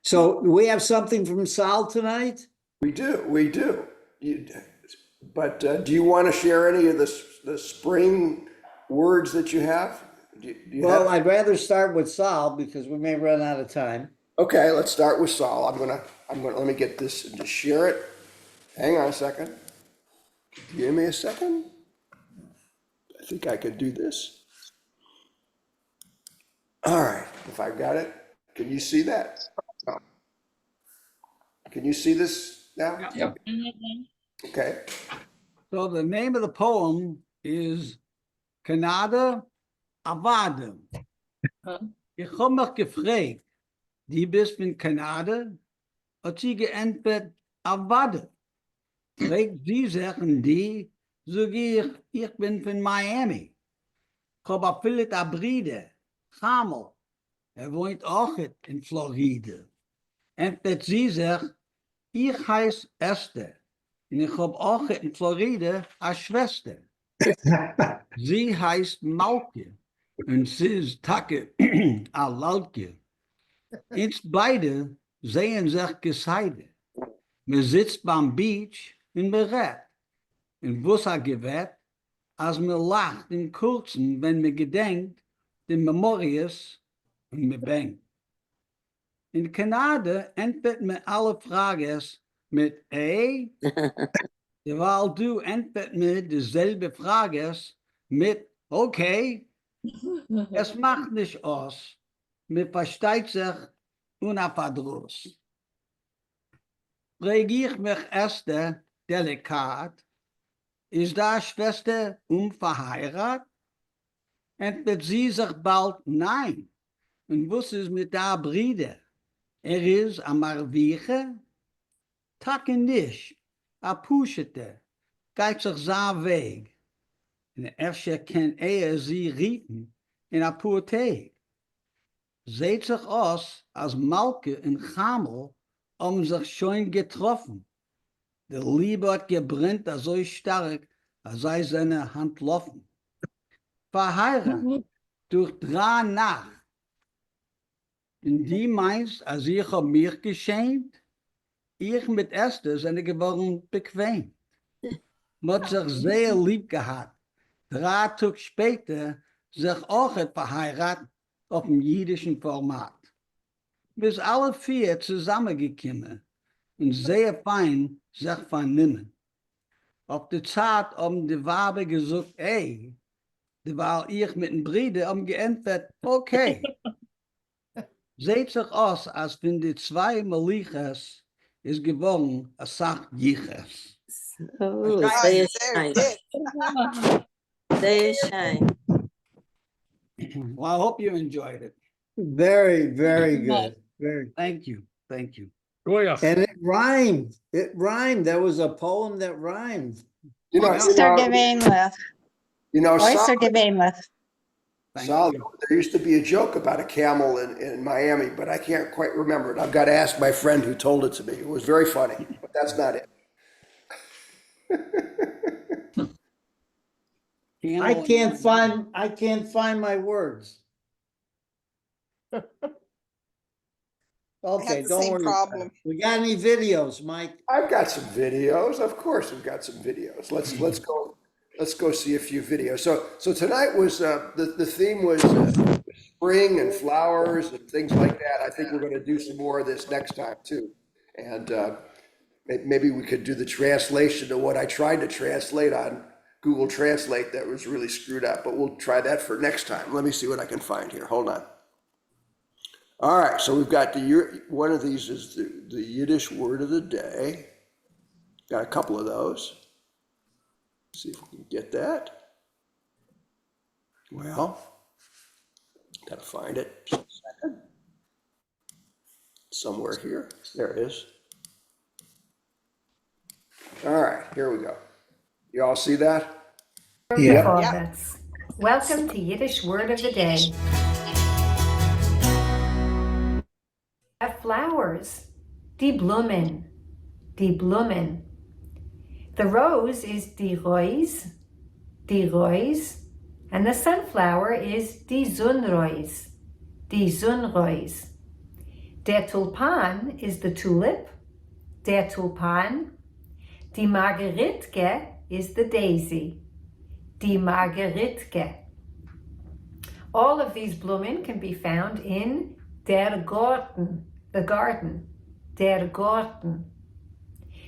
So we have something from Sal tonight? We do. But do you want to share any of the spring words that you have? Well, I'd rather start with Sal because we may run out of time. Okay, let's start with Saul. I'm gonna let me get this and just share it. Hang on a second. Give me a second. I think I could do this. All right, if I got it, can you see that? Can you see this now? Yep. Okay. So the name of the poem is Kanada Avade. Ich hab mich gefragt, die bist von Kanada? Hat sie geantwortet, Avade. Fragt sie sagen die, sag ich bin von Miami. Ich hab auch viele Brüder, Hamel. Wohnt auch in Florida. Antwortet sie sagt, ich heiße Esther. Und ich hab auch in Florida eine Schwester. Sie heißt Malke. Und sie ist Tacke, a Lautke. Uns beide sehen sich gescheide. Wir sitzt beim Beach und berät. Und was gewährt, als mir lacht im Kurzen, wenn mir gedenkt, den Memorias und mir bangt. In Kanada entweder mir alle Fragen mit weil du entweder mir dieselbe Frage mit okay, es macht nicht aus, mir versteht sich unabhängig. Frage ich mich Esther delikat, ist da Schwester unverheiratet? entweder sie sich bald nein. Und was ist mit der Brüder? Ist a Marwiche? Takke nicht. A Puschete. Geht sich sein Weg. Und öfter kann sie rieten in a paar Tag. Seht sich aus, als Malke und Chamel sich schon getroffen. Der Liebe hat gebrennt so stark, als sei seine Hand laufen. Verheiratet durch 3 Nacht. Und die meinst, als ich hab mich geschämt, ich mit Esther sind geworden bequem. Man hat sich sehr lieb gehabt. 3 Tage später sich auch verheiratet auf dem jiddischen Format. Bis alle 4 zusammengekommen und sehr fein sich vernehmen. Auf die Zeit haben die Wabe gesagt, ey, weil ich mit den Brüdern geantwortet, okay. Seht sich aus, als wenn die 2 Malichas ist geworden, a Sach Jiches. Oh, sehr schön. Sehr schön. Well, I hope you enjoyed it. Very, very good. Very. Thank you. Thank you. And it rhymed. It rhymed. That was a poem that rhymed. You know, Oyster gewöhnlich. Oyster gewöhnlich. Sal, there used to be a joke about a camel in Miami, but I can't quite remember it. I've got to ask my friend who told it to me. It was very funny, but that's not it. I can't find my words. Okay, don't worry. Problem. We got any videos, Mike? I've got some videos. Of course, we've got some videos. Let's go see a few videos. So tonight was the theme was spring and flowers and things like that. I think we're going to do some more of this next time too, and maybe we could do the translation of what I tried to translate on Google Translate that was really screwed up. But we'll try that for next time. Let me see what I can find here. Hold on. All right, so we've got one of these is the Yiddish word of the day. Got a couple of those. See if we can get that. Well, gotta find it. Just a second. Somewhere here. There it is. All right, here we go. You all see that? Yeah. Welcome to Yiddish Word of the Day. Flowers, die Blumen, die Blumen. The rose is die Rose, and the sunflower is die Sunrose, die Sunrose. Der Tulpan is the tulip, der Tulpan. Die Margeritke is the daisy, die Margeritke. All of these Blumen can be found in der Garten, the garden, der Garten.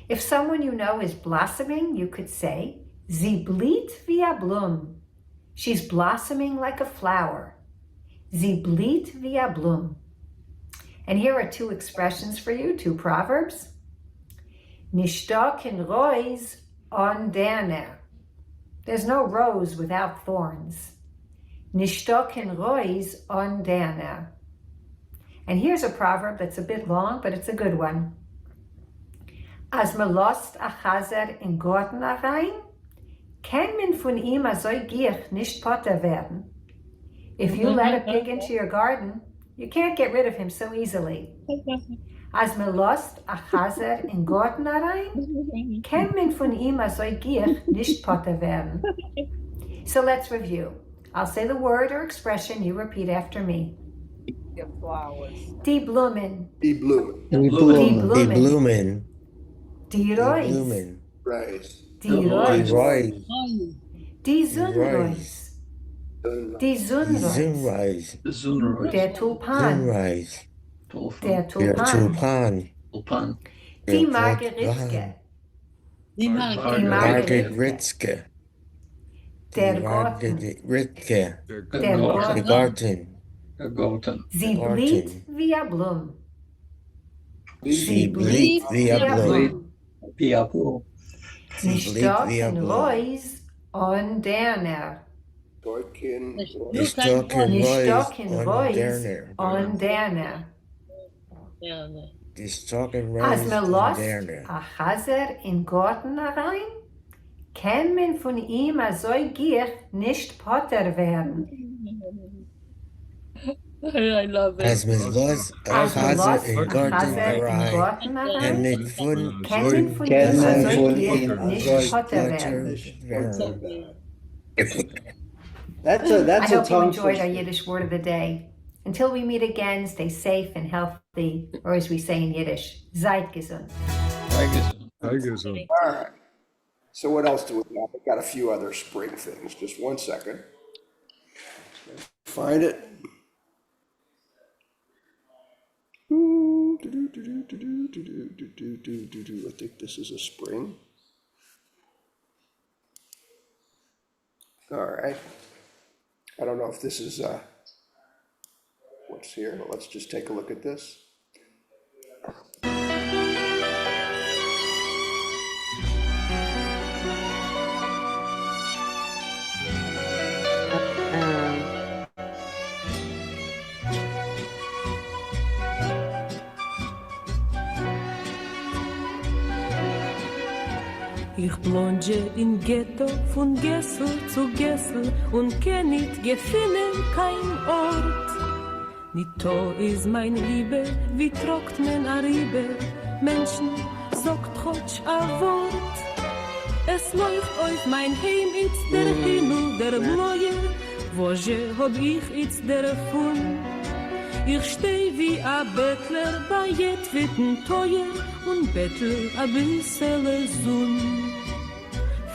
If someone you know is blossoming, you could say, sie blüht wie a Blum. She's blossoming like a flower. Sie blüht wie a Blum. And here are 2 expressions for you, 2 proverbs. Nicht da kein Rose on der. There's no rose without thorns. Nicht da kein Rose on der. And here's a proverb that's a bit long, but it's a good one. As me lost a chazer in Garten rein, kann man von ihm a so gier nicht potter werden. If you let a pig into your garden, you can't get rid of him so easily. As me lost a chazer in Garten rein, kann man von ihm a so gier nicht potter werden. So let's review. I'll say the word or expression, you repeat after me. The flowers. Die Blumen. Die Blumen. Die Blumen. Die Rose. Die Rose. Die Sunrose. Die Sunrose. Der Tulpan. Der Tulpan. Die Margeritke. Die Margeritke. Der Garten. Der Garten. Sie blüht wie a Blum. Sie blüht wie a Blum. Nicht da kein Rose on der. Deutkin. Die Stocken Die Reus Stocken on Reus Derner. on Derner. Die Stocken Als Reus man on lost Derner. a Chaser in Garten rein, kann man von ihm a so gier nicht Potter werden. I love it. Als man los a Als man Chaser lost in a Garten Chaser in rein, Garten en rein, nicht von kann man von ihm Kann a man so von gier ihm nicht so Potter Potter werden. werden. That's I a hope you tongue enjoyed our twister. Yiddish word of the day. Until we meet again, stay safe and healthy, or as we say in Yiddish, seid gesund. All right. So what else do we have? We've got a few other spring things. Just one second. Find it. I think this is a spring. All right. I don't know if this is what's here, but let's just take a look at this. Ich plonge in Ghetto von Gessel zu Gessel und kenn nicht gefinnen kein Ort. Nito is mein Liebe, wie trockt men a Riebe, Menschen sagt trotsch a Wort. Es läuft auf mein Heim itz der Himmel, der Bläue, wo je hab ich itz der Fun. Ich steh wie a Bettler bei jedwitten Teuer und bettel a bissele Sonn.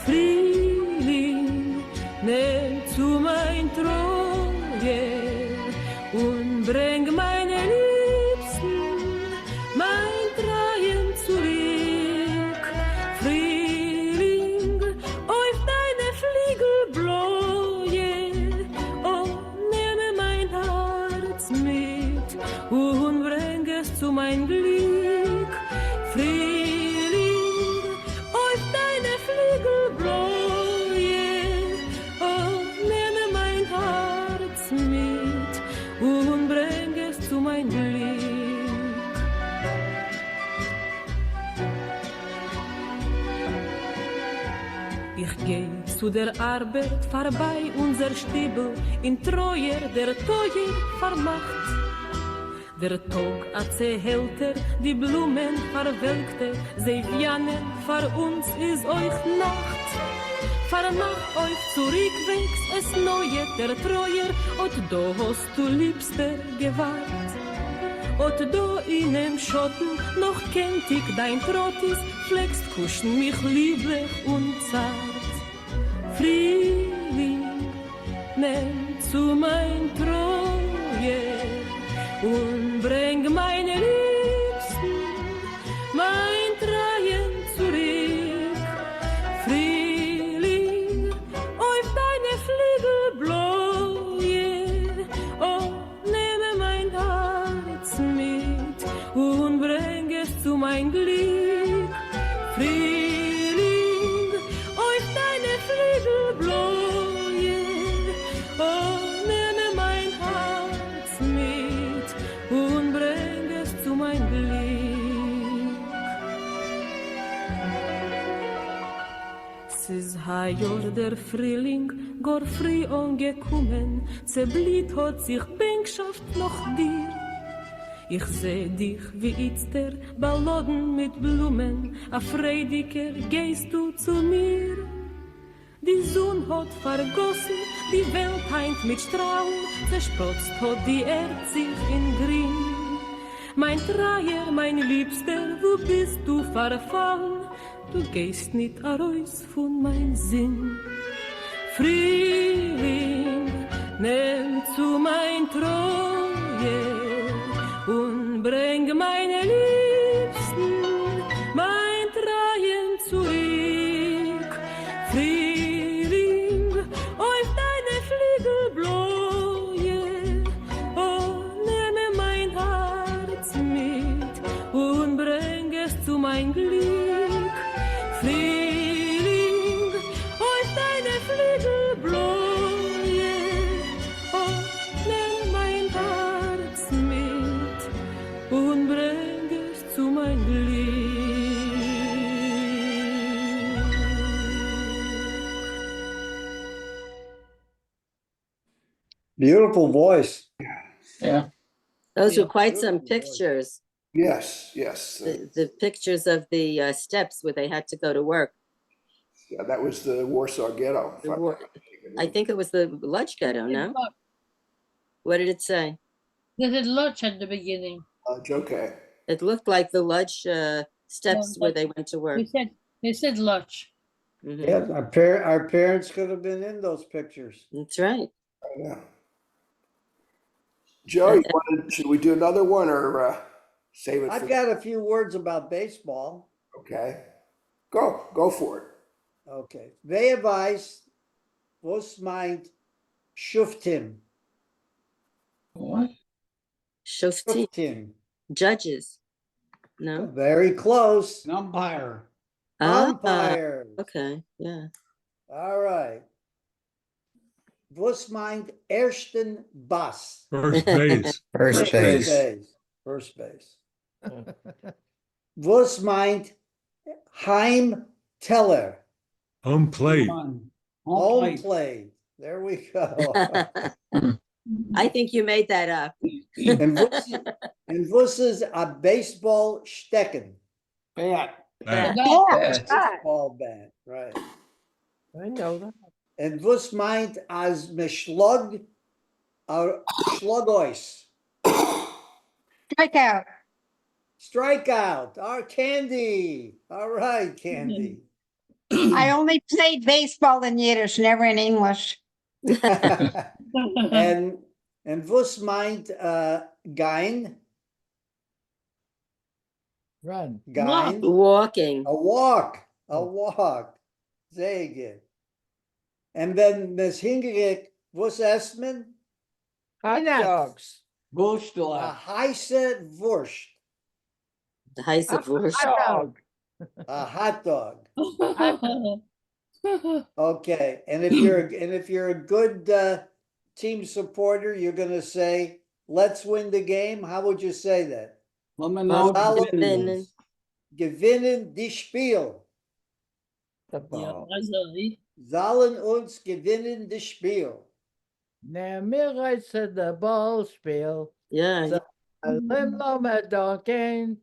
Frühling, nimm zu mein Treue und bring meine Liebsten, mein Treuen zurück. Frühling, auf deine Flügel bläue, oh, nehme mein Herz mit und bring es zu mein Glück. Frühling, auf deine Flügel bläue, oh, nehme mein Herz mit und bring es zu mein Glück. Ich geh zu der Arbeit vorbei unser Stiebel in Treuer der Teuer vermacht. Der Tag a zehälter, die Blumen verwelkte, sie wianen, vor uns is euch Nacht. Vermacht euch zurückwegs, es neue der Treuer, und do hast du liebster gewahrt. Und do in dem Schotten noch kennt ich dein Trottis, flext kuschen mich lieblich und zart. Frühling, nimm zu mein Treue und bring meine Liebsten, mein Treuen zurück. Frühling, auf deine Flügel bläue, oh, nehme mein Herz mit und bring es zu mein Glück. Frühling, auf deine Flügel bläue, oh, nehme mein Herz mit und bring es zu mein Glück. Es ist heuer der Frühling, gar früh angekommen, zerbliet hat sich Bänkschaft noch dir. Ich seh dich wie Esther, Balladen mit Blumen, a freudiger gehst du zu mir. Die Sonne hat vergossen, die Welt heint mit Strahlen, zerspotzt hat die Erde sich in Grün. Mein Dreier, mein Liebster, wo bist du verfallen? Du gehst nicht heraus von mein Sinn. Frühling, nimm zu mein Treue und bring meine Liebsten, mein Treuen zurück. Frühling, auf deine Flügel bläue, oh, nehme mein Herz mit und bring es zu mein Glück. Frühling, auf deine Flügel bläue, Beautiful voice. Yeah. Those Yeah. were quite some pictures. Yes, yes. The pictures of the steps where they had to go to work. Yeah, that was the Warsaw Ghetto. if The I'm war- not mistaken. I think it was the Lodge Ghetto, no? What did it say? They said lunch at the beginning. Okay. It looked like the Lodge steps where they went to work. They said lunch. Mhm. Yeah, our parents could have been in those pictures. That's right. Yeah. Joe, should we do another one or save it? I've got a few words about baseball. Okay. Go for it. Okay. Wer weiß, was meint Shuftim? What? Shoftim. Shuftim. Judges. No. Very close. An umpire. Umpire. Okay. Yeah. All right. Was meint ersten Bass? First base. First base. First base. Was meint Heimteller? Home plate. Home plate. There we go. I think you made that up. And was is a baseball stecken? Bat. Baseball bat, right. I know that. And was meint as me schlug or schlugois? Strikeout. Strikeout. Our Candy. All right, Candy. I only played baseball in Yiddish, never in English. and was meint gein? Run. Gein. Walking. A walk. Sehr good. And then Miss Hingerich, was Esmen? Hot dogs. A Bullstiller. heiße Wurst. The height of Wurst. A hot dog. Okay. And if you're a good team supporter, you're gonna say, let's win the game. How would you say that? Gewinnen. Gewinnen die Spiel. The ball. Sollen uns gewinnen das Spiel. Na, mir reizt der Ballspiel. Yeah. Limlo mit Donken.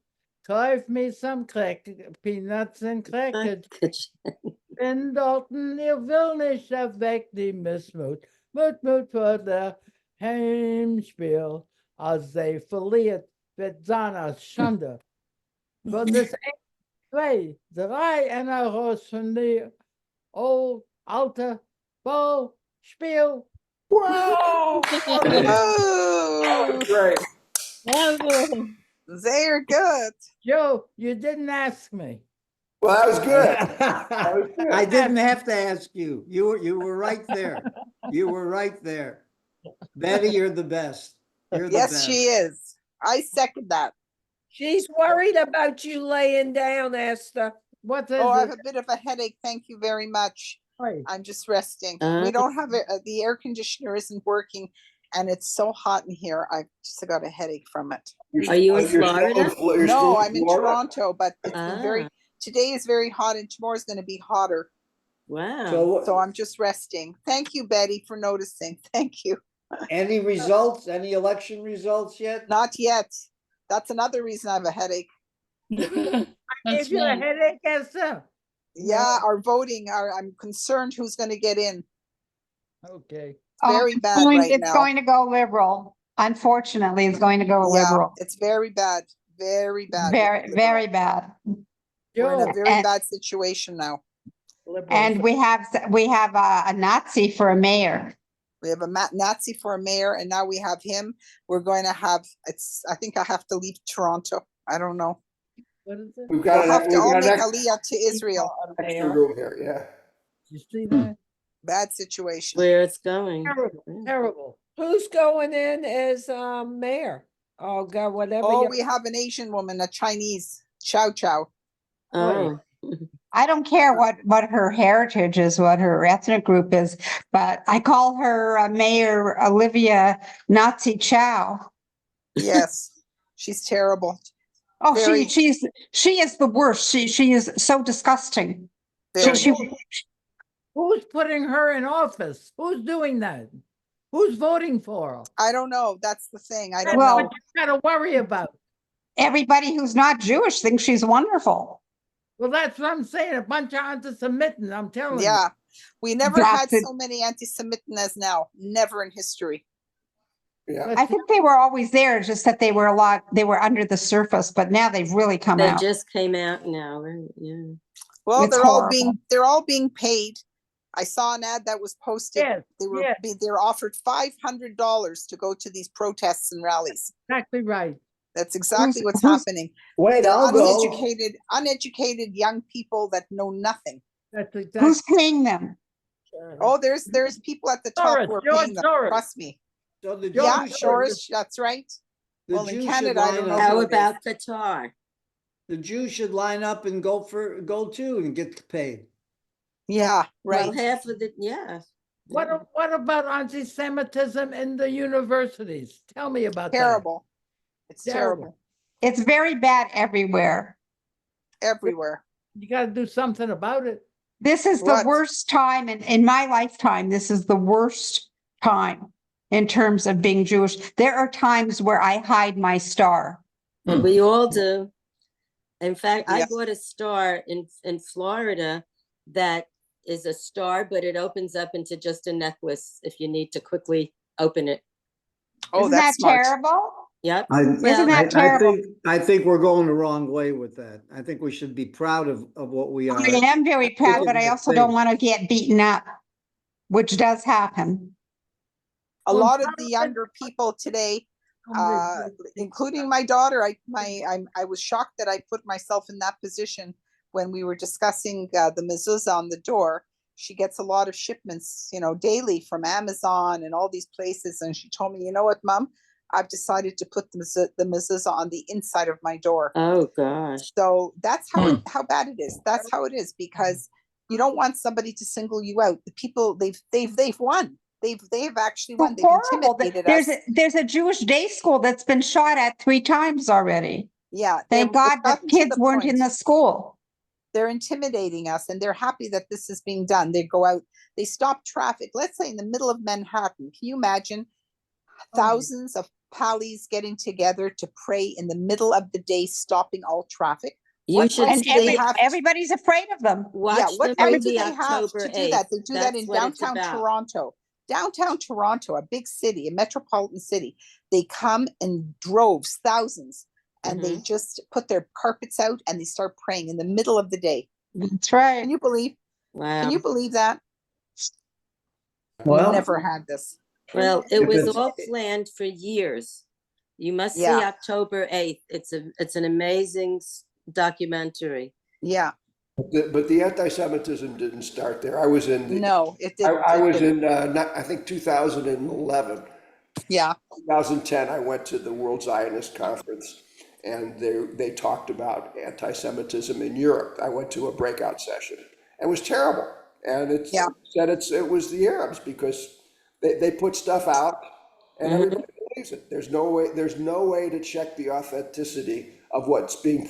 Kauf me some peanuts and crackers. In Dalton, ihr will nicht weg die Missmut. Mut für der Heimspiel. Als sie verliert, wird seiner Schande. Von das 1, 2, 3 en raus von die alte Ballspiel. Wow! Great. They're good. Joe, you didn't ask me. Well, that was good. I didn't have to ask you. You were right there. You were right there. Betty, you're the best. You're the Yes, best. she is. I second that. She's worried about you laying down, Esther. What is Oh, I it? have a bit of a headache. Thank you very much. Oi. I'm just resting. We don't have the air conditioner isn't working, and it's so hot in here. I just got a headache from it. Are you in Florida? No, I'm in Toronto, but it's been very. Today is very hot, and tomorrow is going to be hotter. Wow. So I'm just resting. Thank you, Betty, for noticing. Thank you. Any results? Any election results yet? Not yet. That's another reason I have a headache. If you a headache, Esther. Yeah, our voting. I'm concerned who's going to get in. Okay. Very bad right It's now. going to go liberal. Unfortunately, it's going to go liberal. It's very bad. Very bad. Very, very bad. We're in a very And- bad situation now. And we have a Nazi for a mayor. We have a Nazi for a mayor, and now we have him. We're going to have. I think I have to leave Toronto. I don't know. What is it? We've got We'll have to all make an Aliyah to Israel. extra room here, yeah. You see that? Bad situation. Where it's going. Terrible. Terrible. Who's going in as mayor? Oh God, whatever. Oh, we have an Asian woman, a Chinese, Chow Chow. Oh. I don't care what her heritage is, what her ethnic group is, but I call her Mayor Olivia Nazi Chow. Yes, she's terrible. Oh, Very- she is the worst. She is so disgusting. Very- She- Who's putting her in office? Who's doing that? Who's voting for her? I don't know. That's the thing. I don't Well, know. What you gotta worry about. everybody who's not Jewish thinks she's wonderful. Well, that's what I'm saying. A bunch of anti-Semitic, I'm telling you. Yeah. We never had That's it. so many anti-Semitic as now. Never in history. Yeah. I think they were always there, just that they were under the surface, but now they've really come They out. just came out now, right? Yeah. Well, It's they're all being paid. I saw an ad that was posted. Yes, They were yes. they were offered $500 to go to these protests and rallies. Exactly right. That's exactly what's who's- happening. Wait, They're I'll go. uneducated young people that know nothing. That's exactly. Who's paying them? Oh, there's people at the top who are paying them. Trust me. So the Yeah, Jews, Shorish, that's right. the Well, in Jews Canada, should I don't line know. up. How who it is. about Qatar? The Jews should line up and go too and get paid. Yeah, right. Well, half of the, yeah. What about anti-Semitism in the universities? Tell me about Terrible. It's Terrible. terrible. It's very bad everywhere. Everywhere. that. You gotta do something about it. This is the What? worst time in my lifetime. This is the worst time in terms of being Jewish. There are times where I hide my star. We all do. In fact, I Yeah. bought a star in Florida that is a star, but it opens up into just a necklace if you need to quickly open it. Oh, Isn't that's that smart. terrible? Yep. Isn't that I terrible? think we're going the wrong way with that. I think we should be proud of what we are. I am very proud, Look but at I that also don't face. want to get beaten up, which does happen. A Well, lot of the younger people today, including my daughter, I was shocked that I put myself in that position when we were discussing the mezuzah on the door. She gets a lot of shipments, daily from Amazon and all these places. And she told me, you know what, Mom, I've decided to put the mezuzah on the inside of my door. Oh gosh. So that's how bad it is. That's how it is, because you don't want somebody to single you out. The people they've won. They've actually won. They've Horrible. intimidated us. There's a Jewish day school that's been shot at 3 times already. Yeah. Thank God the kids weren't in the school. They're intimidating us, and they're happy that this is being done. They go out, they stop traffic. Let's say in the middle of Manhattan. Can you imagine thousands of Palis getting together to pray in the middle of the day, stopping all traffic? You should And see, everybody's afraid of them. watch what the right movie do they have October to do that? 8th. They do that That's in what it's downtown about. Toronto. Downtown Toronto, a big city, a metropolitan city. They come in droves, thousands, and they just put their carpets out and they start praying in the middle of the day. That's right. Can you believe? Wow. Can you believe that? Well, We never had this. Well, it If was it's- all planned for years. You must see Yeah. October 8th. It's an amazing documentary. Yeah. But the anti-Semitism didn't start there. I was in No, it didn't. I It was didn't. in, I think 2011. Yeah. 2010, I went to the World Zionist Conference, and they talked about anti-Semitism in Europe. I went to a breakout session. It was terrible. And it said it was the Arabs, because they put stuff out and everybody believes it. There's no way to check the authenticity of what's being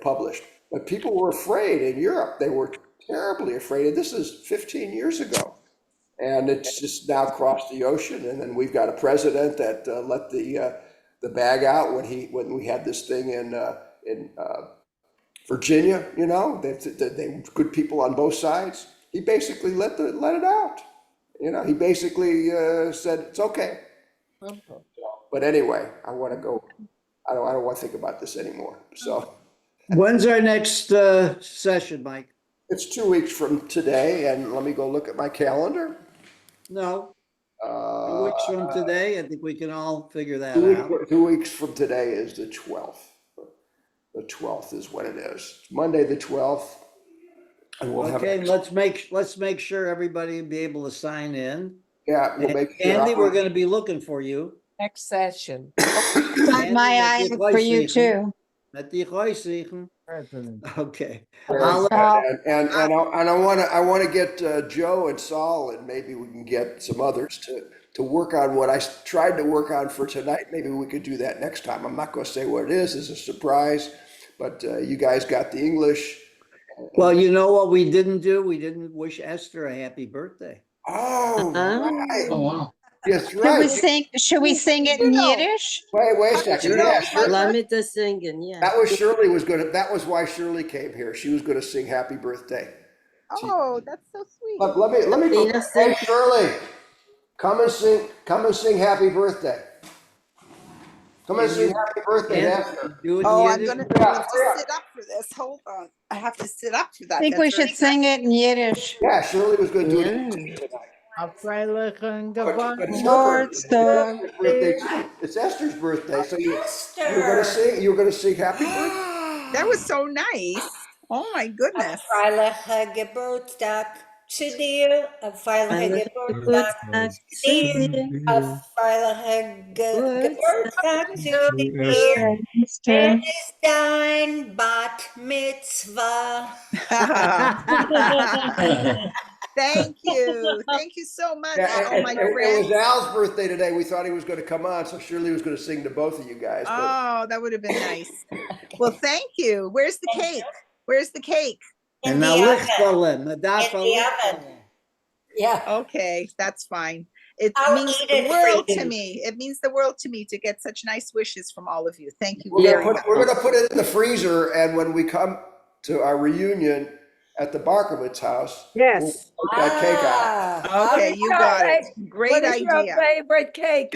published. But people were afraid in Europe. They were terribly afraid. And this is 15 years ago. And it's just now crossed the ocean. And then we've got a president that let the bag out when we had this thing in Virginia. They good people on both sides. He basically let it out. He basically said it's okay. But anyway, I want to go. I don't want to think about this anymore. So when's our next session, Mike? it's 2 weeks from today, and let me go look at my calendar. No. 2 weeks from today, I think we can all figure that 2 out. 2 weeks from today is the 12th. The 12th is when it is. Monday, the 12th. And we'll Okay, let's make sure everybody will be able to sign in. Yeah, we'll make sure. Andy, we're going to be looking for you. Next session. Got my eye for you too. Okay. And I want to get Joe and Saul, and maybe we can get some others to work on what I tried to work on for tonight. Maybe we could do that next time. I'm not going to say what it is. It's a surprise, but you guys got the English. Well, you know what we didn't do? We didn't wish Esther a happy birthday. Oh, right. Oh, wow. That's right. Should we sing it in Yiddish? Wait a second. Yeah, Allow me to sing, yeah. that was Shirley was gonna. That was why Shirley came here. She was gonna sing "Happy Birthday." Oh, that's so sweet. Look, let me. Tina, Hey, Shirley, come and sing "Happy Birthday." Come and sing "Happy Birthday" after. Oh, I'm gonna have to sit up for this. Hold on. I have to sit up for that. I think we should sing it in Yiddish. Yeah, Shirley was going to do it tonight. A freilich and But Gewand. it's Esther's birthday, so you're gonna sing "Happy Birthday." That was so nice. Oh my goodness. Freiliche Geburtstag zu dir, a freiliche Geburtstag zu dir, a freiliche Geburtstag zu dir. Es ist dein Bat Mitzvah. Thank you so much, all my It friends. was Al's birthday today. We thought he was going to come on, so Shirley was going to sing to both of you guys. But Oh, that would have been nice. Well, thank you. Where's the cake? Where's the cake? And now Yeah. Okay, that's fine. It I'll means eat the it world for to you. me. It means the world to me to get such nice wishes from all of you. Thank you we're very going much. to put it in the freezer, and when we come to our reunion at the Barkovitz house, we'll put that cake out. Okay, you got it. Great What is your idea. favorite cake,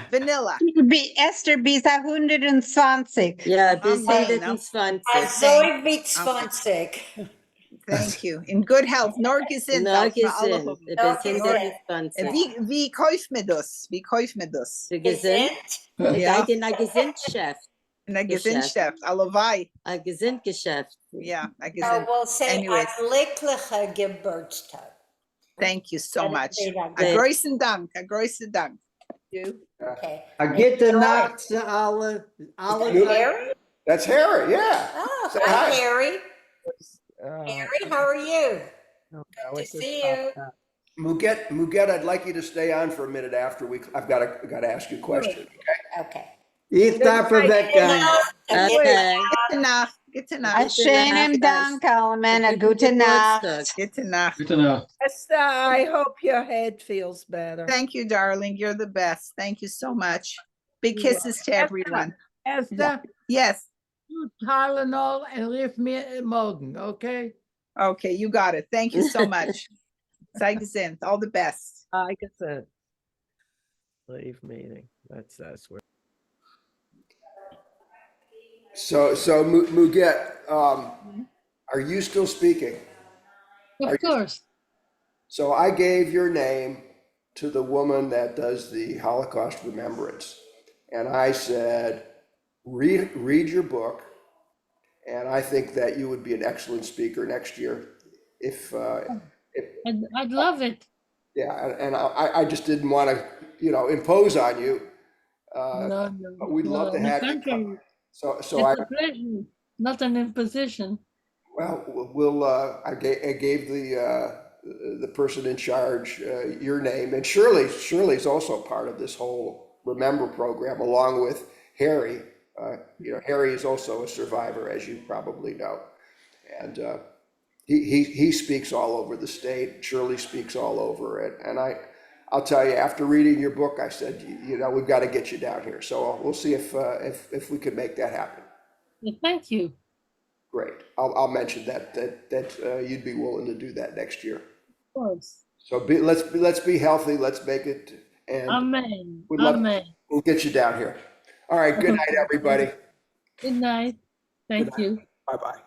Vanilla. Esther, bis 120. Ja, bis Amen. 120. Soll wie 20. Thank you. In good health. Nur gesund. Nur auch für alle gesund. haben. Bis 120. Wie kauft man das? Wie kauft man das? Für gesund? Ja. Geht in ein Gesundgeschäft. In ein Gesundgeschäft. Allebei. Ein Gesundgeschäft. Ja, ein So Gesund. we'll say Anyways. a glücklicher Geburtstag. Thank you so much. Dank. A großen Dank. A großen Dank. Okay. A gute Nacht zu alle. Harry? That's Harry, yeah. Oh, Say hi, hi. Harry. Harry, how are you? Good to see you. Muget, I'd like you to stay on for a minute after I've got to ask you a question. Okay. Ich darf Rebecca. Okay. Gute Nacht. Gute Nacht. Schönen Dank, Almena. Gute Nacht. Gute Nacht. Good to know. Esther, I hope your head feels better. Thank you, darling. You're the best. Thank you so much. Big kisses to everyone. Esther, Yes. do Tylenol and leave me morgen, okay? Okay, you got it. Thank you so much. Sei gesund. All the best. I guess leave meeting. That's where. So Muget, are you still speaking? Of course. So I gave your name to the woman that does the Holocaust Remembrance, and I said, read your book, and I think that you would be an excellent speaker next year. If I'd love it. yeah, and I just didn't want to impose on you. No, But we'd love to have you come. So it's a pleasure, not an imposition. Well, I gave the person in charge your name, and Shirley's also part of this whole Remember program, along with Harry. Harry is also a survivor, as you probably know, and he speaks all over the state. Shirley speaks all over it, and I'll tell you, after reading your book, I said, we've got to get you down here. So we'll see if we can make that happen. Well, thank you. Great. I'll mention that you'd be willing to do that next year. Of course. So let's be healthy. Let's make it. And Amen. Amen. We'll get you down here. All right. Good night, everybody. Good night. Thank you. Bye-bye.